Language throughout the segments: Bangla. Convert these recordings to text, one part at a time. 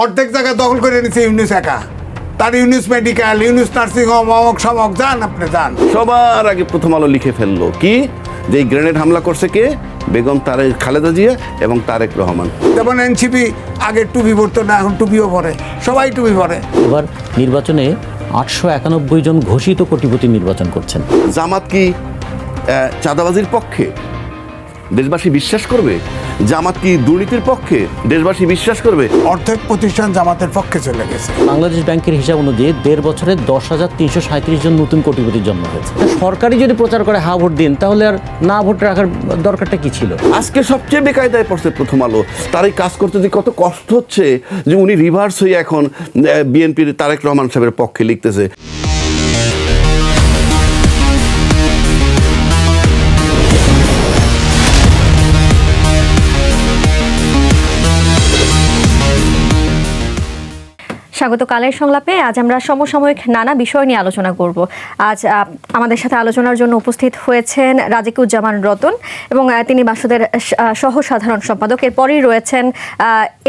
অর্ধেক জায়গা দখল করে নিছে ইউনিস একা। তার ইউনিস মেডিকেল, ইউনিস নার্সিং হোম, অমক সমক, যান আপনি যান। সবার আগে প্রথম আলো লিখে ফেললো কি, যে এই গ্রেনেড হামলা করছে কে? বেগম খালেদা জিয়া এবং তারেক রহমান। যেমন এনসিপি আগে টুপি পরতো না, এখন টুপিও পরে, সবাই টুপি পরে। এবার নির্বাচনে 891 জন ঘোষিত কোটিপতি নির্বাচন করছেন। জামাত কি চাঁদাবাজির পক্ষে? দেশবাসী বিশ্বাস করবে? জামাত কি দুর্নীতির পক্ষে? দেশবাসী বিশ্বাস করবে? অর্ধেক প্রতিষ্ঠান জামাতের পক্ষে চলে গেছে। বাংলাদেশ ব্যাংকের হিসাব অনুযায়ী 1.5 বছরে 10,337 জন নতুন কোটিপতির জন্ম হয়েছে। সরকারি যদি প্রচার করে হা ভোট দিন, তাহলে আর না ভোট রাখার দরকারটা কি ছিল? আজকে সবচেয়ে বেকায়দায় পড়ছে প্রথম আলো। তার এই কাজ করতে যে কত কষ্ট হচ্ছে, যে উনি রিভার্স হয়ে এখন বিএনপির তারেক রহমান সাহেবের পক্ষে লিখতেছে। স্বাগত কালের সংলাপে। আজ আমরা সমসাময়িক নানা বিষয় নিয়ে আলোচনা করব। আজ আমাদের সাথে আলোচনার জন্য উপস্থিত হয়েছেন রাজিকুজ্জামান রতন এবং তিনি বাসদের সহ সাধারণ সম্পাদক। এরপরই রয়েছেন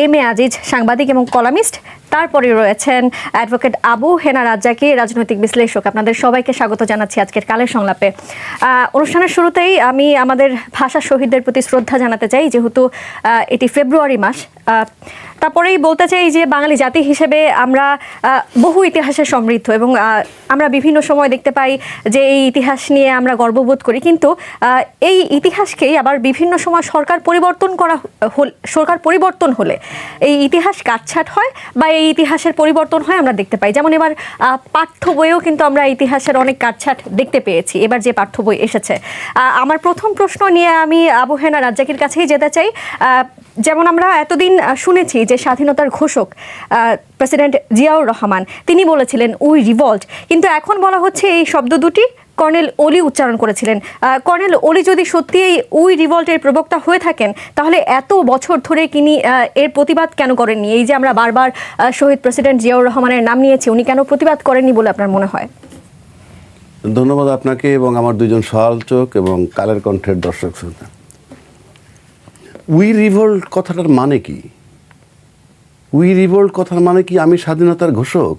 এম এ আজিজ, সাংবাদিক এবং কলামিস্ট। তারপরে রয়েছেন অ্যাডভোকেট আবু হেনা রাজ্জাকি, রাজনৈতিক বিশ্লেষক। আপনাদের সবাইকে স্বাগত জানাচ্ছি আজকের কালের সংলাপে। অনুষ্ঠানের শুরুতেই আমি আমাদের ভাষা শহীদদের প্রতি শ্রদ্ধা জানাতে চাই, যেহেতু এটি ফেব্রুয়ারি মাস। তারপরেই বলতে চাই যে বাঙালি জাতি হিসেবে আমরা বহু ইতিহাসে সমৃদ্ধ এবং আমরা বিভিন্ন সময় দেখতে পাই যে এই ইতিহাস নিয়ে আমরা গর্ববোধ করি, কিন্তু এই ইতিহাসকেই আবার বিভিন্ন সময় সরকার পরিবর্তন হলে এই ইতিহাস কাটছাঁট হয় বা এই ইতিহাসের পরিবর্তন হয় আমরা দেখতে পাই। যেমন এবার পাঠ্য বইয়েও কিন্তু আমরা ইতিহাসের অনেক কাটছাঁট দেখতে পেয়েছি এবার যে পাঠ্য বই এসেছে। আমার প্রথম প্রশ্ন নিয়ে আমি আবু হেনা রাজ্জাকির কাছেই যেতে চাই। যেমন আমরা এতদিন শুনেছি যে স্বাধীনতার ঘোষক প্রেসিডেন্ট জিয়াউর রহমান তিনি বলেছিলেন উই রিভল্ট, কিন্তু এখন বলা হচ্ছে এই শব্দ দুটি কর্নেল ওলি উচ্চারণ করেছিলেন। কর্নেল ওলি যদি সত্যি এই উই রিভল্টের প্রবক্তা হয়ে থাকেন, তাহলে এত বছর ধরে তিনি এর প্রতিবাদ কেন করেননি? এই যে আমরা বারবার শহীদ প্রেসিডেন্ট জিয়াউর রহমানের নাম নিয়েছি, উনি কেন প্রতিবাদ করেননি বলে আপনার মনে হয়? ধন্যবাদ আপনাকে এবং আমার দুজন সহালোচক এবং কালের কণ্ঠের দর্শক শ্রোতা। উই রিভল্ট কথাটার মানে কি? উই রিভল্ট কথার মানে কি আমি স্বাধীনতার ঘোষক?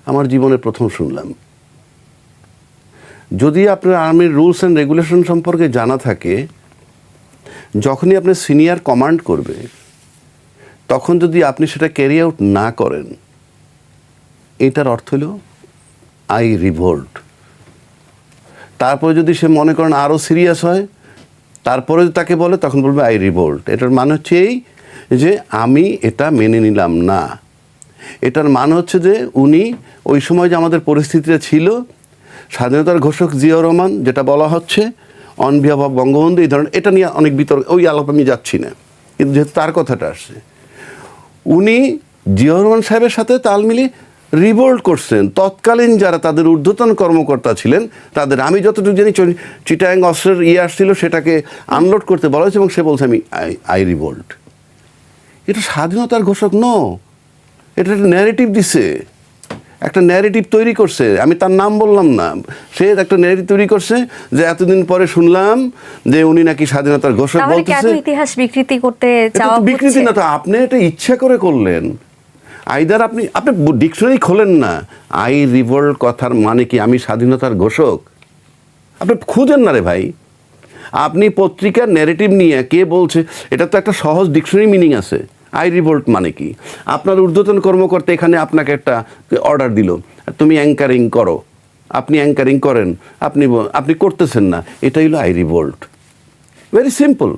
আমার জীবনে প্রথম শুনলাম। যদি আপনার আর্মির রুলস অ্যান্ড রেগুলেশন সম্পর্কে জানা থাকে, যখনই আপনি সিনিয়র কমান্ড করবে তখন যদি আপনি সেটা ক্যারি আউট না করেন, এটার অর্থ হলো আই রিভল্ট। তারপরে যদি সে মনে করেন আরও সিরিয়াস হয়, তারপরে তাকে বলে, তখন বলবে আই রিভল্ট। এটার মানে হচ্ছে এই যে আমি এটা মেনে নিলাম না। এটার মানে হচ্ছে যে উনি ওই সময় যে আমাদের পরিস্থিতিটা ছিল, স্বাধীনতার ঘোষক জিয়াউর রহমান যেটা বলা হচ্ছে অন বিহাফ অফ বঙ্গবন্ধু, এই ধরনের, এটা নিয়ে অনেক বিতর্ক, ওই আলাপ আমি যাচ্ছি না, কিন্তু যেহেতু তার কথাটা আসছে, উনি জিয়াউর রহমান সাহেবের সাথে তাল মিলিয়ে রিভোল্ট করছেন। তৎকালীন যারা তাদের ঊর্ধ্বতন কর্মকর্তা ছিলেন তাদের, আমি যতটুকু জানি চিটাগাং অস্ত্রের আসছিল, সেটাকে আনলোড করতে বলা হয়েছে এবং সে বলছে আমি আই রিভোল্ট। এটা স্বাধীনতার ঘোষক এটা একটা ন্যারেটিভ দিছে, একটা ন্যারেটিভ তৈরি করছে। আমি তার নাম বললাম না, সে একটা ন্যারেটিভ তৈরি করছে যে এতদিন পরে শুনলাম যে উনি নাকি স্বাধীনতার ঘোষক বলতেছে। ইতিহাস বিকৃতি করতে চাওয়া বিকৃতি না তো, আপনি এটা ইচ্ছা করে করলেন। আইদার আপনি ডিকশনারি খোলেন না, আই রিভল্ট কথার মানে কি আমি স্বাধীনতার ঘোষক, আপনি খুঁজেন না রে ভাই। আপনি পত্রিকার ন্যারেটিভ নিয়ে কে বলছে, এটা তো একটা সহজ ডিকশনারি মিনিং আছে। আই রিভল্ট মানে কি? আপনার ঊর্ধ্বতন কর্মকর্তা এখানে আপনাকে একটা অর্ডার দিল, তুমি অ্যাঙ্কারিং করো, আপনি অ্যাঙ্কারিং করেন, আপনি করতেছেন না, এটাই হলো আই রিভল্ট। Very simple.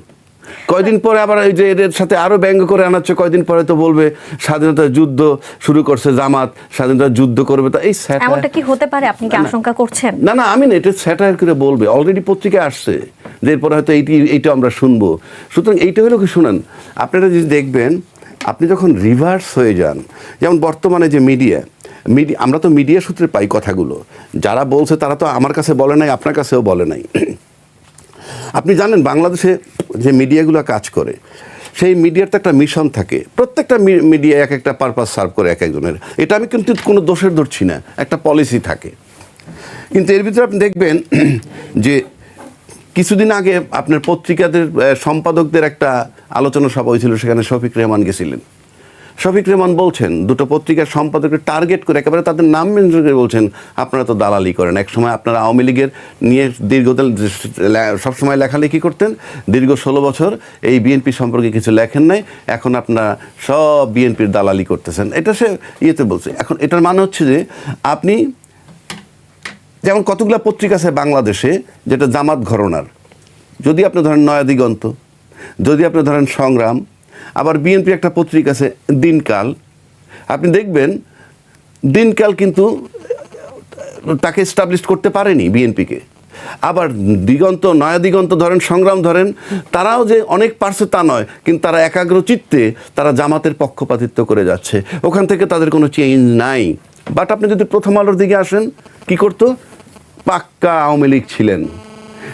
কয়দিন পরে আবার এই যে এদের সাথে আরও ব্যঙ্গ করে আনাচ্ছে, কয়দিন পরে তো বলবে স্বাধীনতার যুদ্ধ শুরু করছে জামাত, স্বাধীনতার যুদ্ধ করবে। তো এই এমনটা কি হতে পারে? আপনি কি আশঙ্কা করছেন? না, আমি না, এটা স্যাটায়ার করে বলবে। অলরেডি পত্রিকায় আসছে যে এরপরে হয়তো এইটা আমরা শুনবো। সুতরাং এইটা হলো কি, শুনেন, আপনারা যদি দেখবেন, আপনি যখন রিভার্স হয়ে যান, যেমন বর্তমানে যে মিডিয়া, আমরা তো মিডিয়া সূত্রে পাই কথাগুলো, যারা বলছে তারা তো আমার কাছে বলে নাই, আপনার কাছেও বলে নাই। আপনি জানেন বাংলাদেশে যে মিডিয়াগুলো কাজ করে, সেই মিডিয়ার তো একটা মিশন থাকে। প্রত্যেকটা মিডিয়া এক একটা পারপাস সার্ভ করে এক একজনের। এটা আমি কিন্তু কোনো দোষের ধরছি না, একটা পলিসি থাকে। কিন্তু এর ভিতরে আপনি দেখবেন যে কিছুদিন আগে আপনার পত্রিকাদের সম্পাদকদের একটা আলোচনা সভা হয়েছিল, সেখানে শফিক রেহমান গেছিলেন। শফিক রেহমান বলছেন দুটো পত্রিকার সম্পাদককে টার্গেট করে একেবারে তাদের নাম মেনশন করে বলছেন আপনারা তো দালালি করেন, একসময় আপনারা আওয়ামী লীগের নিয়ে দীর্ঘদিন সবসময় লেখালেখি করতেন, দীর্ঘ 16 বছর এই বিএনপি সম্পর্কে কিছু লেখেন নাই, এখন আপনারা সব বিএনপির দালালি করতেছেন, এটা সে ইয়েতে বলছে। এখন এটার মানে হচ্ছে যে আপনি যেমন কতগুলো পত্রিকা আছে বাংলাদেশে যেটা জামাত ঘরানার, যদি আপনি ধরেন নয়া দিগন্ত, যদি আপনি ধরেন সংগ্রাম, আবার বিএনপি একটা পত্রিকা আছে দিনকাল, আপনি দেখবেন দিনকাল কিন্তু তাকে এস্টাবলিশ করতে পারেনি বিএনপিকে। আবার দিগন্ত, নয়া দিগন্ত ধরেন, সংগ্রাম ধরেন, তারাও যে অনেক পারছে তা নয়, কিন্তু তারা একাগ্র চিত্তে তারা জামাতের পক্ষপাতিত্ব করে যাচ্ছে, ওখান থেকে তাদের কোনো চেঞ্জ নাই। বাট আপনি যদি প্রথম আলোর দিকে আসেন, কি করতো? পাক্কা আওয়ামী লীগ ছিলেন।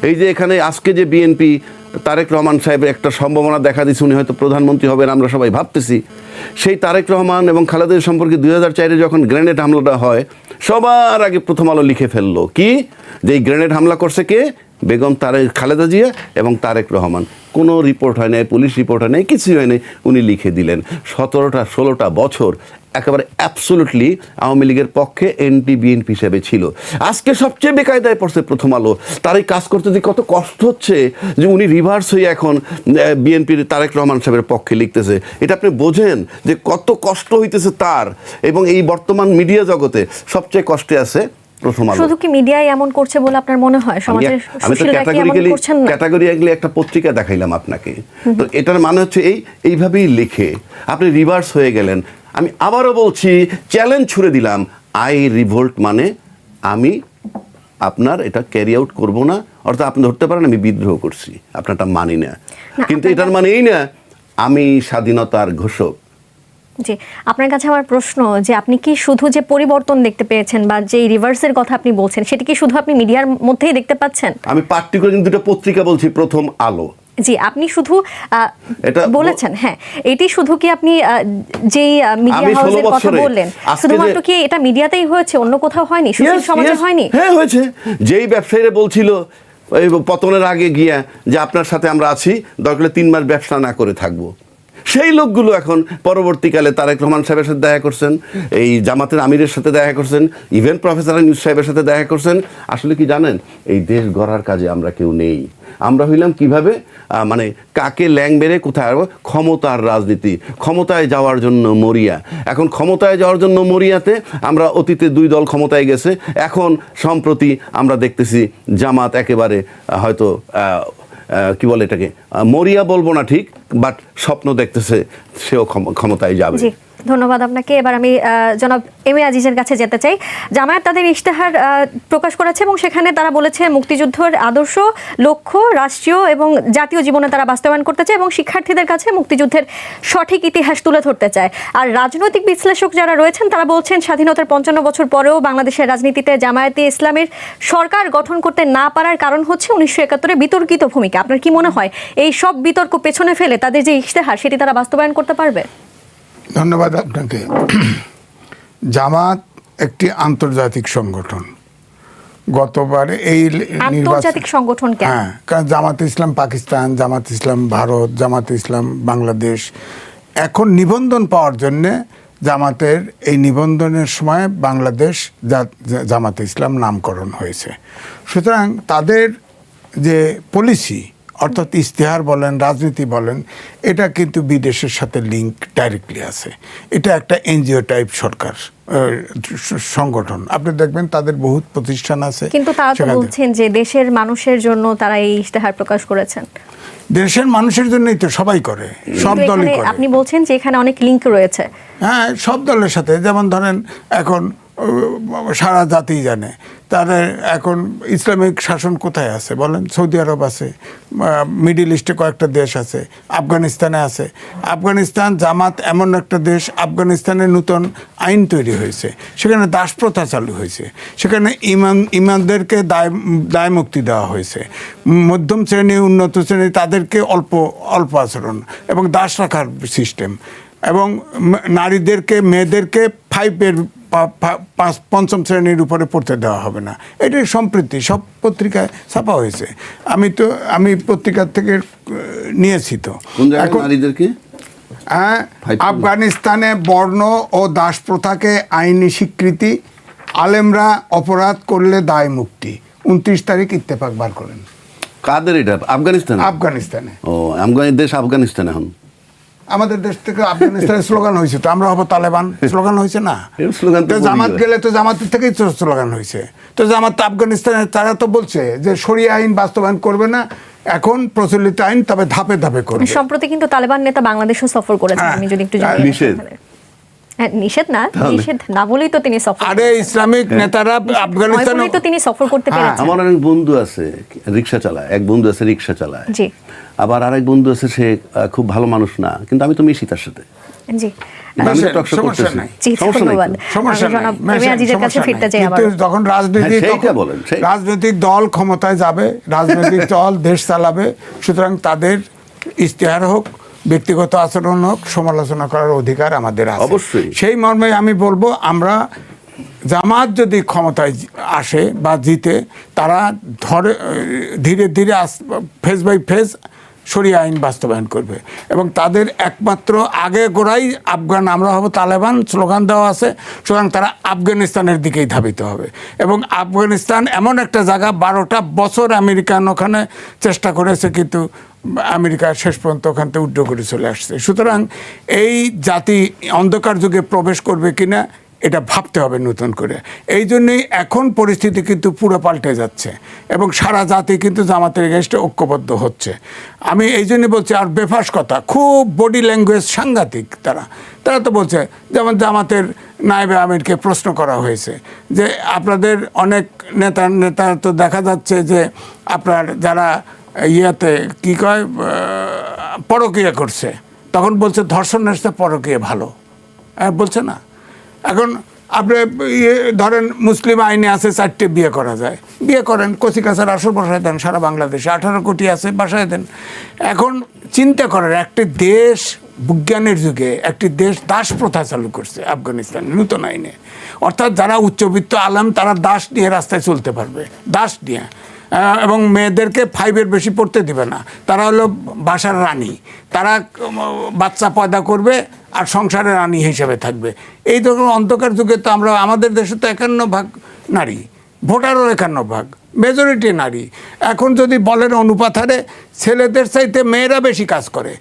এই যে এখানে আজকে যে বিএনপি তারেক রহমান সাহেবের একটা সম্ভাবনা দেখা দিচ্ছে, উনি হয়তো প্রধানমন্ত্রী হবেন আমরা সবাই ভাবতেছি, সেই তারেক রহমান এবং খালেদা জিয়া সম্পর্কে 2004-এ যখন গ্রেনেড হামলাটা হয়, সবার আগে প্রথম আলো লিখে ফেললো কি, যে এই গ্রেনেড হামলা করছে কে? বেগম খালেদা জিয়া এবং তারেক রহমান। কোনো রিপোর্ট হয় নাই, পুলিশ রিপোর্ট হয় নাই, কিছুই হয় নাই, উনি লিখে দিলেন। 17-16টা বছর একেবারে অ্যাবসোলুটলি আওয়ামী লীগের পক্ষে এনটি বিএনপি হিসেবে ছিল। আজকে সবচেয়ে বেকায়দায় পড়ছে প্রথম আলো। তার এই কাজ করতে যে কত কষ্ট হচ্ছে, যে উনি রিভার্স হয়ে এখন বিএনপির তারেক রহমান সাহেবের পক্ষে লিখতেছে, এটা আপনি বোঝেন যে কত কষ্ট হইতেছে তার। এবং এই বর্তমান মিডিয়া জগতে সবচেয়ে কষ্টে আছে প্রথম আলো। শুধু কি মিডিয়ায় এমন করছে বলে আপনার মনে হয়? সমাজের সুশীলরা কি এমন করছেন না? ক্যাটাগরিক্যালি একটা পত্রিকা দেখাইলাম আপনাকে, তো এটার মানে হচ্ছে এইভাবেই লিখে আপনি রিভার্স হয়ে গেলেন। আমি আবারও বলছি, চ্যালেঞ্জ ছুড়ে দিলাম, আই রিভোল্ট মানে আমি আপনার এটা ক্যারি আউট করবো না, অর্থাৎ আপনি ধরতে পারেন আমি বিদ্রোহ করছি, আপনারটা মানি না, কিন্তু এটার মানে এই না আমি স্বাধীনতার ঘোষক। জি, আপনার কাছে আমার প্রশ্ন যে আপনি কি শুধু যে পরিবর্তন দেখতে পেয়েছেন বা যে রিভার্সের কথা আপনি বলছেন, সেটা কি শুধু আপনি মিডিয়ার মধ্যেই দেখতে পাচ্ছেন? আমি পার্টিকুলার দুটো পত্রিকা বলছি, প্রথম আলো। জি, আপনি শুধু বলেছেন, হ্যাঁ, এটি শুধু কি আপনি যেই মিডিয়া হাউসের কথা বললেন, শুধুমাত্র কি এটা মিডিয়াতেই হয়েছে, অন্য কোথাও হয়নি, সুশীল সমাজে হয়নি? হ্যাঁ হয়েছে। যেই ব্যবসায়ীরা বলছিল এই পতনের আগে গিয়া যে আপনার সাথে আমরা আছি, দরকার 3 মাস ব্যবসা না করে থাকবো, সেই লোকগুলো এখন পরবর্তীকালে তারেক রহমান সাহেবের সাথে দেখা করছেন, এই জামাতের আমিরের সাথে দেখা করছেন, ইভেন প্রফেসর ইউনূস সাহেবের সাথে দেখা করছেন। আসলে কি জানেন, এই দেশ গড়ার কাজে আমরা কেউ নেই। আমরা হইলাম কিভাবে, মানে কাকে ল্যাং বেড়ে কোথায় ক্ষমতার রাজনীতি, ক্ষমতায় যাওয়ার জন্য মরিয়া। এখন ক্ষমতায় যাওয়ার জন্য মরিয়াতে আমরা অতীতে 2 দল ক্ষমতায় গেছে, এখন সম্প্রতি আমরা দেখতেছি জামাত একেবারে হয়তো কি বলে এটাকে, মরিয়া বলবো না ঠিক, বাট স্বপ্ন দেখতেছে সেও ক্ষমতায় যাবে। জি, ধন্যবাদ আপনাকে। এবার আমি জনাব এম এ আজিজের কাছে যেতে চাই। জামায়াত তাদের ইশতেহার প্রকাশ করেছে এবং সেখানে তারা বলেছে মুক্তিযুদ্ধের আদর্শ, লক্ষ্য রাষ্ট্রীয় এবং জাতীয় জীবনে তারা বাস্তবায়ন করতে চায় এবং শিক্ষার্থীদের কাছে মুক্তিযুদ্ধের সঠিক ইতিহাস তুলে ধরতে চায়। আর রাজনৈতিক বিশ্লেষক যারা রয়েছেন তারা বলছেন স্বাধীনতার 55 বছর পরেও বাংলাদেশের রাজনীতিতে জামায়াতে ইসলামের সরকার গঠন করতে না পারার কারণ হচ্ছে 1971-এ বিতর্কিত ভূমিকা। আপনার কি মনে হয় এই সব বিতর্ক পেছনে ফেলে তাদের যে ইশতেহার সেটি তারা বাস্তবায়ন করতে পারবে? ধন্যবাদ আপনাকে। জামাত একটি আন্তর্জাতিক সংগঠন। গতবার এই আন্তর্জাতিক সংগঠন কেন? হ্যাঁ, কারণ জামাত ইসলাম পাকিস্তান, জামাত ইসলাম ভারত, জামাত ইসলাম বাংলাদেশ, এখন নিবন্ধন পাওয়ার জন্যে জামাতের এই নিবন্ধনের সময় বাংলাদেশ জামাতে ইসলাম নামকরণ হয়েছে। সুতরাং তাদের যে পলিসি, অর্থাৎ ইশতেহার বলেন, রাজনীতি বলেন, এটা কিন্তু বিদেশের সাথে লিঙ্ক ডাইরেক্টলি আছে। এটা একটা এনজিও টাইপ সরকার সংগঠন। আপনি দেখবেন তাদের বহুত প্রতিষ্ঠান আছে। কিন্তু তারা তো বলছেন যে দেশের মানুষের জন্য তারা এই ইশতেহার প্রকাশ করেছেন। দেশের মানুষের জন্যই তো সবাই করে, সব দলই করে। আপনি বলছেন যে এখানে অনেক লিঙ্ক রয়েছে। হ্যাঁ, সব দলের সাথে। যেমন ধরেন এখন সারা জাতি জানে তাদের এখন ইসলামিক শাসন কোথায় আছে বলেন? সৌদি আরব আছে, মিডিল ইস্টে কয়েকটা দেশ আছে, আফগানিস্তানে আছে। আফগানিস্তান জামাত এমন একটা দেশ, আফগানিস্তানে নতুন আইন তৈরি হয়েছে, সেখানে দাসপ্রথা চালু হয়েছে, সেখানে ইমানদেরকে দায় মুক্তি দেওয়া হয়েছে, মধ্যম শ্রেণী উন্নত শ্রেণী তাদেরকে অল্প আচরণ এবং দাস রাখার সিস্টেম, এবং নারীদেরকে মেয়েদেরকে 5 শ্রেণীর উপরে পড়তে দেওয়া হবে না। এটাই সম্প্রীতি, সব পত্রিকায় ছাপা হয়েছে। আমি পত্রিকা থেকে নিয়েছি। তো এখন নারীদেরকে হ্যাঁ, আফগানিস্তানে বর্ণ ও দাস প্রথাকে আইনি স্বীকৃতি, আলেমরা অপরাধ করলে দায় মুক্তি। 29 তারিখ ইত্তেফাক বার করেন। কাদের এটা? আফগানিস্তান? আফগানিস্তানে। ও, দেশ আফগানিস্তান এখন। আমাদের দেশ থেকে আফগানিস্তানের স্লোগান হয়েছে তো, আমরা হবো তালেবান, স্লোগান হয়েছে না? এর স্লোগান তো জামাত গেলে তো জামাতের থেকেই তো স্লোগান হয়েছে। তো জামাত তো আফগানিস্তানের, তারা তো বলছে যে শরিয়া আইন বাস্তবায়ন করবে না, এখন প্রচলিত আইন তবে ধাপে ধাপে করবে। সম্প্রতি কিন্তু তালেবান নেতা বাংলাদেশও সফর করেছেন, আমি যদি একটু জানি। নিষেধ? হ্যাঁ, নিষেধ না, নিষেধ না বলেই তো তিনি সফর। আরে ইসলামিক নেতারা আফগানিস্তানে তো তিনি সফর করতে পেরেছেন। আমার অনেক বন্ধু আছে রিক্সা চালায়, এক বন্ধু আছে রিক্সা চালায়, জি। আবার আরেক বন্ধু আছে সে খুব ভালো মানুষ না, কিন্তু আমি তো মিশি তার সাথে। জি, আমি তো টকশো সমস্যা করতেছি। নাই। জি, সমস্যা নাই তো? ধন্যবাদ। সমস্যা নাই, জনাব এম এ আজিজের কাছে সমস্যা ফিরতে নাই। চাই আবার। কিন্তু যখন রাজনীতি, হ্যাঁ, সেইটা বলেন, রাজনৈতিক দল ক্ষমতায় যাবে, রাজনৈতিক দল দেশ চালাবে, সুতরাং তাদের ইশতেহার হোক, ব্যক্তিগত আচরণ হোক, সমালোচনা করার অধিকার আমাদের আছে। অবশ্যই। সেই মর্মে আমি বলবো, আমরা জামাত যদি ক্ষমতায় আসে বা জিতে, তারা ধীরে ধীরে ফেজ বাই ফেজ শরিয়া আইন বাস্তবায়ন করবে এবং তাদের একমাত্র আগে গোড়াই আফগান, আমরা হব তালেবান স্লোগান দেওয়া আছে, সুতরাং তারা আফগানিস্তানের দিকেই ধাবিত হবে। এবং আফগানিস্তান এমন একটা জায়গা, 12টা বছর আমেরিকান ওখানে চেষ্টা করেছে, কিন্তু আমেরিকা শেষ পর্যন্ত ওখান থেকে উড্র করে চলে আসছে। সুতরাং এই জাতি অন্ধকার যুগে প্রবেশ করবে কিনা এটা ভাবতে হবে নতুন করে। এই জন্যই এখন পরিস্থিতি কিন্তু পুরো পাল্টে যাচ্ছে এবং সারা জাতি কিন্তু জামাতের এগেইনস্টে ঐক্যবদ্ধ হচ্ছে। আমি এই জন্যই বলছি, আর বেফাস কথা, খুব বডি ল্যাঙ্গুয়েজ সাংঘাতিক। তারা তো বলছে, যেমন জামাতের নায়েবে আমিরকে প্রশ্ন করা হয়েছে যে আপনাদের অনেক নেতা তো দেখা যাচ্ছে যে আপনার যারা ইয়াতে কি কয় পরকীয়া করছে, তখন বলছে ধর্ষণের সাথে পরকীয়া ভালো, বলছে না। এখন আপনি ধরেন মুসলিম আইনে আছে 4টে বিয়ে করা যায়, বিয়ে করেন, কচি কাছার আসর বসায় দেন, সারা বাংলাদেশে 18 কোটি আছে, বাসায় দেন। এখন চিন্তা করেন, একটি দেশ বিজ্ঞানের যুগে একটি দেশ দাস প্রথা চালু করছে আফগানিস্তান নতুন আইনে, অর্থাৎ যারা উচ্চবিত্ত আলেম তারা দাস নিয়ে রাস্তায় চলতে পারবে, দাস নিয়ে, এবং মেয়েদেরকে 5-এর বেশি পড়তে দিবে না। তারা হলো বাসার রানী, তারা বাচ্চা পয়দা করবে আর সংসারের রানী হিসেবে থাকবে। এই ধরনের অন্ধকার যুগে তো আমরা, আমাদের দেশে তো 51% নারী, ভোটারও 51%, মেজরিটি নারী। এখন যদি বলেন অনুপাত হারে, ছেলেদের চাইতে মেয়েরা বেশি কাজ করে।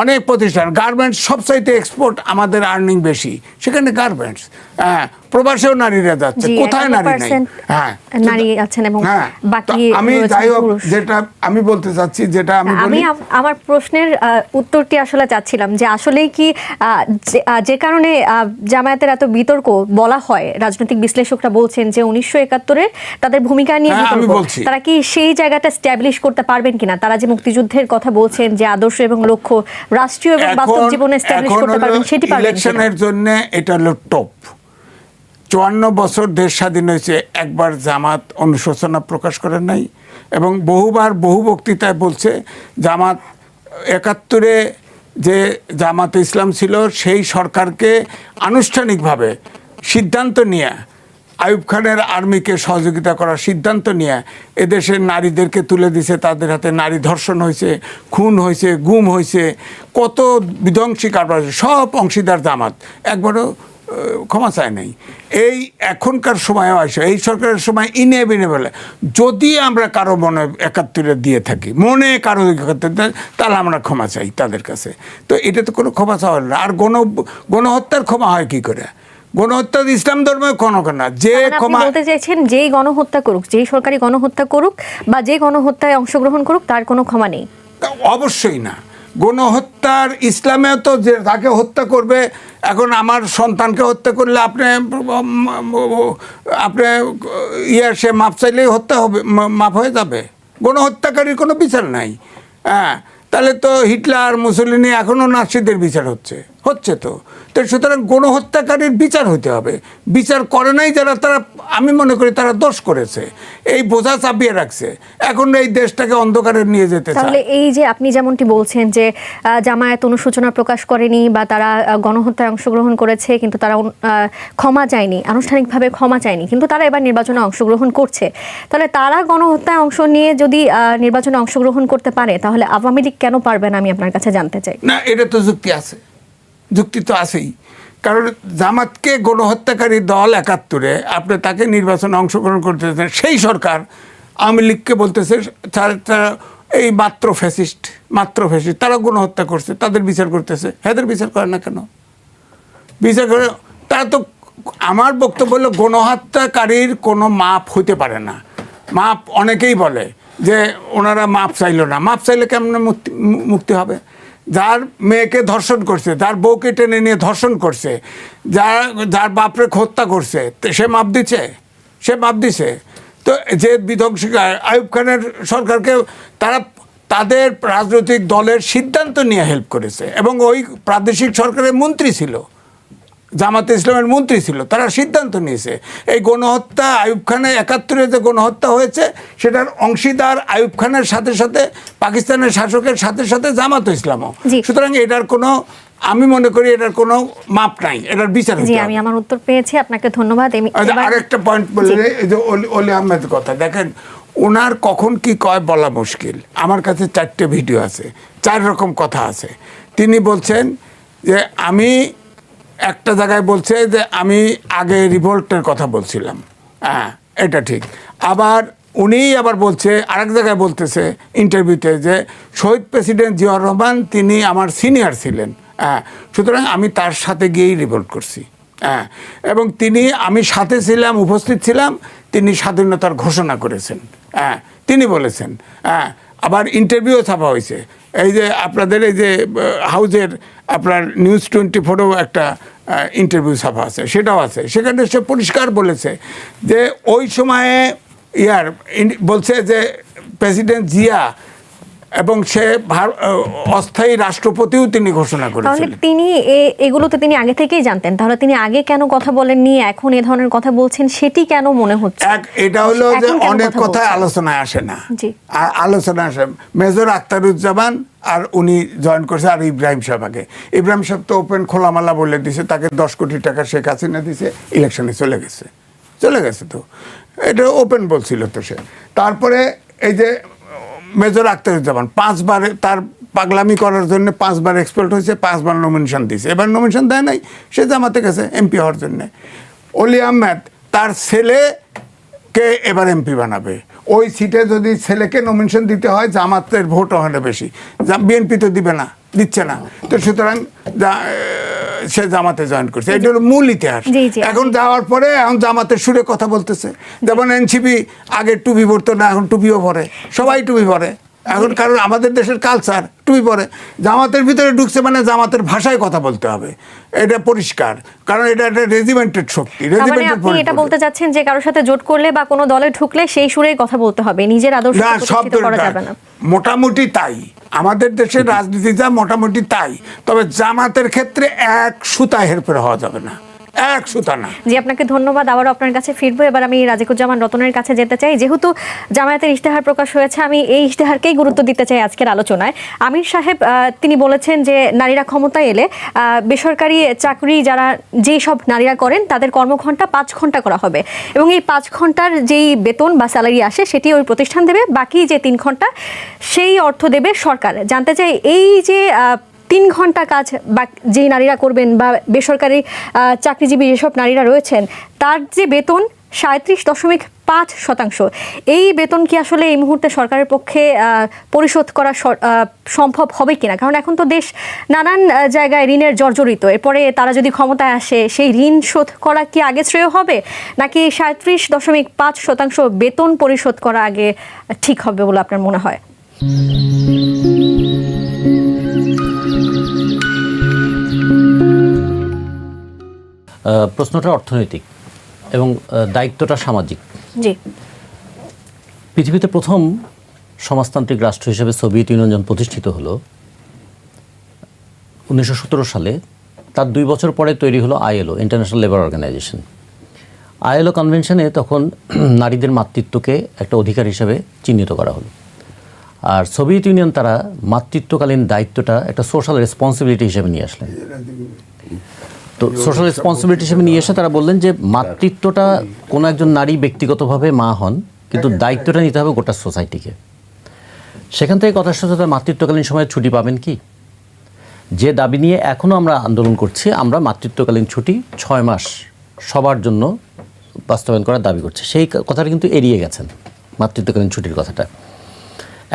অনেক প্রতিষ্ঠান, গার্মেন্টস সবচাইতে এক্সপোর্ট, আমাদের আর্নিং বেশি, সেখানে গার্মেন্টস। হ্যাঁ, প্রবাসেও নারীরা যাচ্ছে, কোথায় নারী নাই? হ্যাঁ, নারী আছেন এবং বাকি আমি যাই হোক, যেটা আমি বলতে চাচ্ছি, যেটা আমি আমার প্রশ্নের উত্তরটি আসলে চাচ্ছিলাম যে আসলেই কি যে কারণে জামায়াতের এত বিতর্ক বলা হয়, রাজনৈতিক বিশ্লেষকরা বলছেন যে 1971-এর তাদের ভূমিকা নিয়ে বিতর্ক, তারা কি সেই জায়গাটা স্ট্যাবলিশ করতে পারবেন কিনা? তারা যে মুক্তিযুদ্ধের কথা বলছেন, যে আদর্শ এবং লক্ষ্য রাষ্ট্রীয় এবং বাস্তব জীবনে স্ট্যাবলিশ করতে পারবেন, সেটি পারবেন কিনা? ইলেকশনের জন্য এটা হলো টপ। 54 বছর দেশ স্বাধীন হয়েছে, একবার জামাত অনুশোচনা প্রকাশ করে নাই এবং বহুবার বহু বক্তৃতায় বলছে জামাত 71-এ যে জামাতে ইসলাম ছিল, সেই সরকারকে আনুষ্ঠানিকভাবে সিদ্ধান্ত নিয়ে, আইয়ুব খানের আর্মিকে সহযোগিতা করার সিদ্ধান্ত নিয়ে এদেশের নারীদেরকে তুলে দিছে, তাদের হাতে নারী ধর্ষণ হয়েছে, খুন হয়েছে, গুম হয়েছে, কত বিধ্বংসী কারবার, সব অংশীদার জামাত, একবারও ক্ষমা চায় নাই। এই এখনকার সময়ও আসে, এই সরকারের সময় ইনেভিনেবল, যদি আমরা কারো মনে 71-এ দিয়ে থাকি, মনে কারো 71, তাহলে আমরা ক্ষমা চাই তাদের কাছে। তো এটা তো কোনো ক্ষমা চাওয়ার না। আর গণহত্যার ক্ষমা হয় কি করে? গণহত্যা ইসলাম ধর্মে কোনো না, যে ক্ষমা বলতে চাইছেন, যেই গণহত্যা করুক, যেই সরকারি গণহত্যা করুক বা যে গণহত্যায় অংশগ্রহণ করুক, তার কোনো ক্ষমা নেই? অবশ্যই না। গণহত্যার ইসলামেও তো যে তাকে হত্যা করবে, এখন আমার সন্তানকে হত্যা করলে আপনি সে মাপ চাইলেই হত্যা হবে, মাপ হয়ে যাবে? গণহত্যাকারীর কোনো বিচার নাই। হ্যাঁ, তাহলে তো হিটলার, মুসলিনি, এখনও নাৎসিদের বিচার হচ্ছে তো। সুতরাং গণহত্যাকারীর বিচার হতে হবে। বিচার করে নাই যারা, তারা আমি মনে করি তারা দোষ করেছে, এই বোঝা চাপিয়ে রাখছে, এখন এই দেশটাকে অন্ধকারে নিয়ে যেতে চায়। তাহলে এই যে আপনি যেমনটি বলছেন যে জামায়াত অনুশোচনা প্রকাশ করেনি বা তারা গণহত্যায় অংশগ্রহণ করেছে, কিন্তু তারা ক্ষমা চায়নি, আনুষ্ঠানিকভাবে ক্ষমা চায়নি, কিন্তু তারা এবার নির্বাচনে অংশগ্রহণ করছে, তাহলে তারা গণহত্যায় অংশ নিয়ে যদি নির্বাচনে অংশগ্রহণ করতে পারে, তাহলে আওয়ামী লীগ কেন পারবে না? আমি আপনার কাছে জানতে চাই। না, এটা তো যুক্তি আছে, যুক্তি তো আছেই। কারণ জামাতকে গণহত্যাকারী দল ৭১-এ আপনি তাকে নির্বাচনে অংশগ্রহণ করতেছেন, সেই সরকার আওয়ামী লীগকে বলতেছে তারা এই মাত্র ফ্যাসিস্ট, তারা গণহত্যা করছে, তাদের বিচার করতেছে। এদের বিচার করে না কেন? বিচার করে তারা তো, আমার বক্তব্য হলো গণহত্যাকারীর কোনো মাপ হইতে পারে না। মাপ অনেকেই বলে যে ওনারা মাপ চাইলো না, মাপ চাইলে কেমন মুক্তি হবে? যার মেয়েকে ধর্ষণ করছে, যার বউকে টেনে নিয়ে ধর্ষণ করছে, যার বাপরে হত্যা করছে, সে মাপ দিচ্ছে? সে মাপ দিছে? তো যে বিধ্বংসীকার আইয়ুব খানের সরকারকে তারা তাদের রাজনৈতিক দলের সিদ্ধান্ত নিয়ে হেল্প করেছে, এবং ওই প্রাদেশিক সরকারের মন্ত্রী ছিল, জামাতে ইসলামের মন্ত্রী ছিল, তারা সিদ্ধান্ত নিয়েছে। এই গণহত্যা আইয়ুব খানের ৭১-এ যে গণহত্যা হয়েছে সেটার অংশীদার আইয়ুব খানের সাথে সাথে পাকিস্তানের শাসকের সাথে সাথে জামাত ইসলামও। সুতরাং এটার কোনো, আমি মনে করি এটার কোনো মাপ নাই, এটার বিচার হতে হবে। আমি আমার উত্তর পেয়েছি, আপনাকে ধন্যবাদ। আরেকটা পয়েন্ট বললে, এই যে অলি আহমেদ কথা, দেখেন ওনার কখন কি কয় বলা মুশকিল। আমার কাছে 4টে ভিডিও আছে, 4 রকম কথা আছে। তিনি বলছেন যে আমি একটা জায়গায় বলছে যে আমি আগে রিভোল্টের কথা বলছিলাম, হ্যাঁ এটা ঠিক। আবার উনি আবার বলছে আরেক জায়গায় বলতেছে ইন্টারভিউতে যে শহীদ প্রেসিডেন্ট জিয়াউর রহমান তিনি আমার সিনিয়র ছিলেন, হ্যাঁ, সুতরাং আমি তার সাথে গিয়েই রিভোল্ট করছি, হ্যাঁ, এবং তিনি, আমি সাথে ছিলাম, উপস্থিত ছিলাম, তিনি স্বাধীনতার ঘোষণা করেছেন, হ্যাঁ, তিনি বলেছেন, হ্যাঁ। আবার ইন্টারভিউ ছাপা হয়েছে, এই যে আপনাদের এই যে হাউজের আপনার নিউজ 24-এও একটা ইন্টারভিউ ছাপা আছে, সেটাও আছে। সেখানে সে পরিষ্কার বলেছে যে ওই সময়ে বলছে যে প্রেসিডেন্ট জিয়া এবং সে অস্থায়ী রাষ্ট্রপতিও তিনি ঘোষণা করেছেন। তাহলে তিনি এগুলো তো তিনি আগে থেকেই জানতেন, তাহলে তিনি আগে কেন কথা বলেননি, এখন এ ধরনের কথা বলছেন, সেটি কেন মনে হচ্ছে? এটা হলো যে অনেক কথা আলোচনায় আসে না, আলোচনা আসে। মেজর আখতারুজ্জামান আর উনি জয়েন করছে, আর ইব্রাহিম সাহেব আগে। ইব্রাহিম সাহেব তো ওপেন খোলামালা বলে দিছে, তাকে 10 কোটি টাকা শেখ হাসিনা দিছে, ইলেকশনে চলে গেছে তো, এটা ওপেন বলছিল তো সে। তারপরে এই যে মেজর আখতারুজ্জামান 5 বার তার পাগলামি করার জন্য 5 বার এক্সপেল্ড হয়েছে, 5 বার নমিনেশন দিয়েছে, এবার নমিনেশন দেয় নাই, সে জামাতে গেছে এমপি হওয়ার জন্যে। অলি আহমেদ তার ছেলেকে এবার এমপি বানাবে, ওই সিটে যদি ছেলেকে নমিনেশন দিতে হয় জামাতের ভোট ওখানে বেশি, বিএনপি তো দিচ্ছে না, তো সুতরাং সে জামাতে জয়েন করছে। এটা হলো মূল ইতিহাস। এখন যাওয়ার পরে এখন জামাতের সুরে কথা বলতেছে, যেমন এনসিপি আগে টুপি পরতো না, এখন টুপিও পরে, সবাই টুপি পরে এখন, কারণ আমাদের দেশের কালচার টুপি পরে। জামাতের ভিতরে ঢুকছে মানে জামাতের ভাষায় কথা বলতে হবে, এটা পরিষ্কার, কারণ এটা একটা রেজিমেন্টেড শক্তি। আপনি এটা বলতে চাচ্ছেন যে কারোর সাথে জোট করলে বা কোনো দলে ঢুকলে সেই সুরেই কথা বলতে হবে, নিজের আদর্শ প্রতিষ্ঠিত করা যাবে না। মোটামুটি তাই আমাদের দেশের রাজনীতি যা, মোটামুটি তাই। তবে জামাতের ক্ষেত্রে এক সুতা হেরফের হওয়া যাবে না, এক সুতা না। জি, আপনাকে ধন্যবাদ। আবারও আপনার কাছে ফিরবো। এবার আমি রাজিকুজ্জামান রতনের কাছে যেতে চাই। যেহেতু জামায়াতের ইশতেহার প্রকাশ হয়েছে, আমি এই ইশতেহারকেই গুরুত্ব দিতে চাই আজকের আলোচনায়। আমির সাহেব তিনি বলেছেন যে নারীরা ক্ষমতায় এলে বেসরকারি চাকরি যারা যেই সব নারীরা করেন তাদের কর্মঘণ্টা 5 ঘন্টা করা হবে, এবং এই 5 ঘন্টার যেই বেতন বা স্যালারি আসে সেটি ওই প্রতিষ্ঠান দেবে, বাকি যে 3 ঘন্টা সেই অর্থ দেবে সরকার। জানতে চাই এই যে 3 ঘন্টা কাজ বা যে নারীরা করবেন বা বেসরকারি চাকরিজীবী যেসব নারীরা রয়েছেন তার যে বেতন 37.5%, এই বেতন কি আসলে এই মুহূর্তে সরকারের পক্ষে পরিশোধ করা সম্ভব হবে কিনা? কারণ এখন তো দেশ নানান জায়গায় ঋণের জর্জরিত, এরপরে তারা যদি ক্ষমতায় আসে সেই ঋণ শোধ করা কি আগে শ্রেয় হবে, নাকি 37.5% বেতন পরিশোধ করা আগে ঠিক হবে বলে আপনার মনে হয়? প্রশ্নটা অর্থনৈতিক এবং দায়িত্বটা সামাজিক। জি, পৃথিবীতে প্রথম সমাজতান্ত্রিক রাষ্ট্র হিসেবে সোভিয়েত ইউনিয়ন যখন প্রতিষ্ঠিত হলো 1917 সালে, তার 2 বছর পরে তৈরি হলো ILO, international labour organisation. ILO কনভেনশনে তখন নারীদের মাতৃত্বকে একটা অধিকার হিসেবে চিহ্নিত করা হলো। আর সোভিয়েত ইউনিয়ন তারা মাতৃত্বকালীন দায়িত্বটা একটা সোশ্যাল রেসপন্সিবিলিটি হিসেবে নিয়ে আসলেন। তো সোশ্যাল রেসপন্সিবিলিটি হিসেবে নিয়ে এসে তারা বললেন যে মাতৃত্বটা কোনো একজন নারী ব্যক্তিগতভাবে মা হন, কিন্তু দায়িত্বটা নিতে হবে গোটা সোসাইটিকে। সেখান থেকে কথা শুনতে মাতৃত্বকালীন সময়ে ছুটি পাবেন কি? যে দাবি নিয়ে এখনও আমরা আন্দোলন করছি, আমরা মাতৃত্বকালীন ছুটি 6 মাস সবার জন্য বাস্তবায়ন করার দাবি করছি। সেই কথাটা কিন্তু এড়িয়ে গেছেন, মাতৃত্বকালীন ছুটির কথাটা।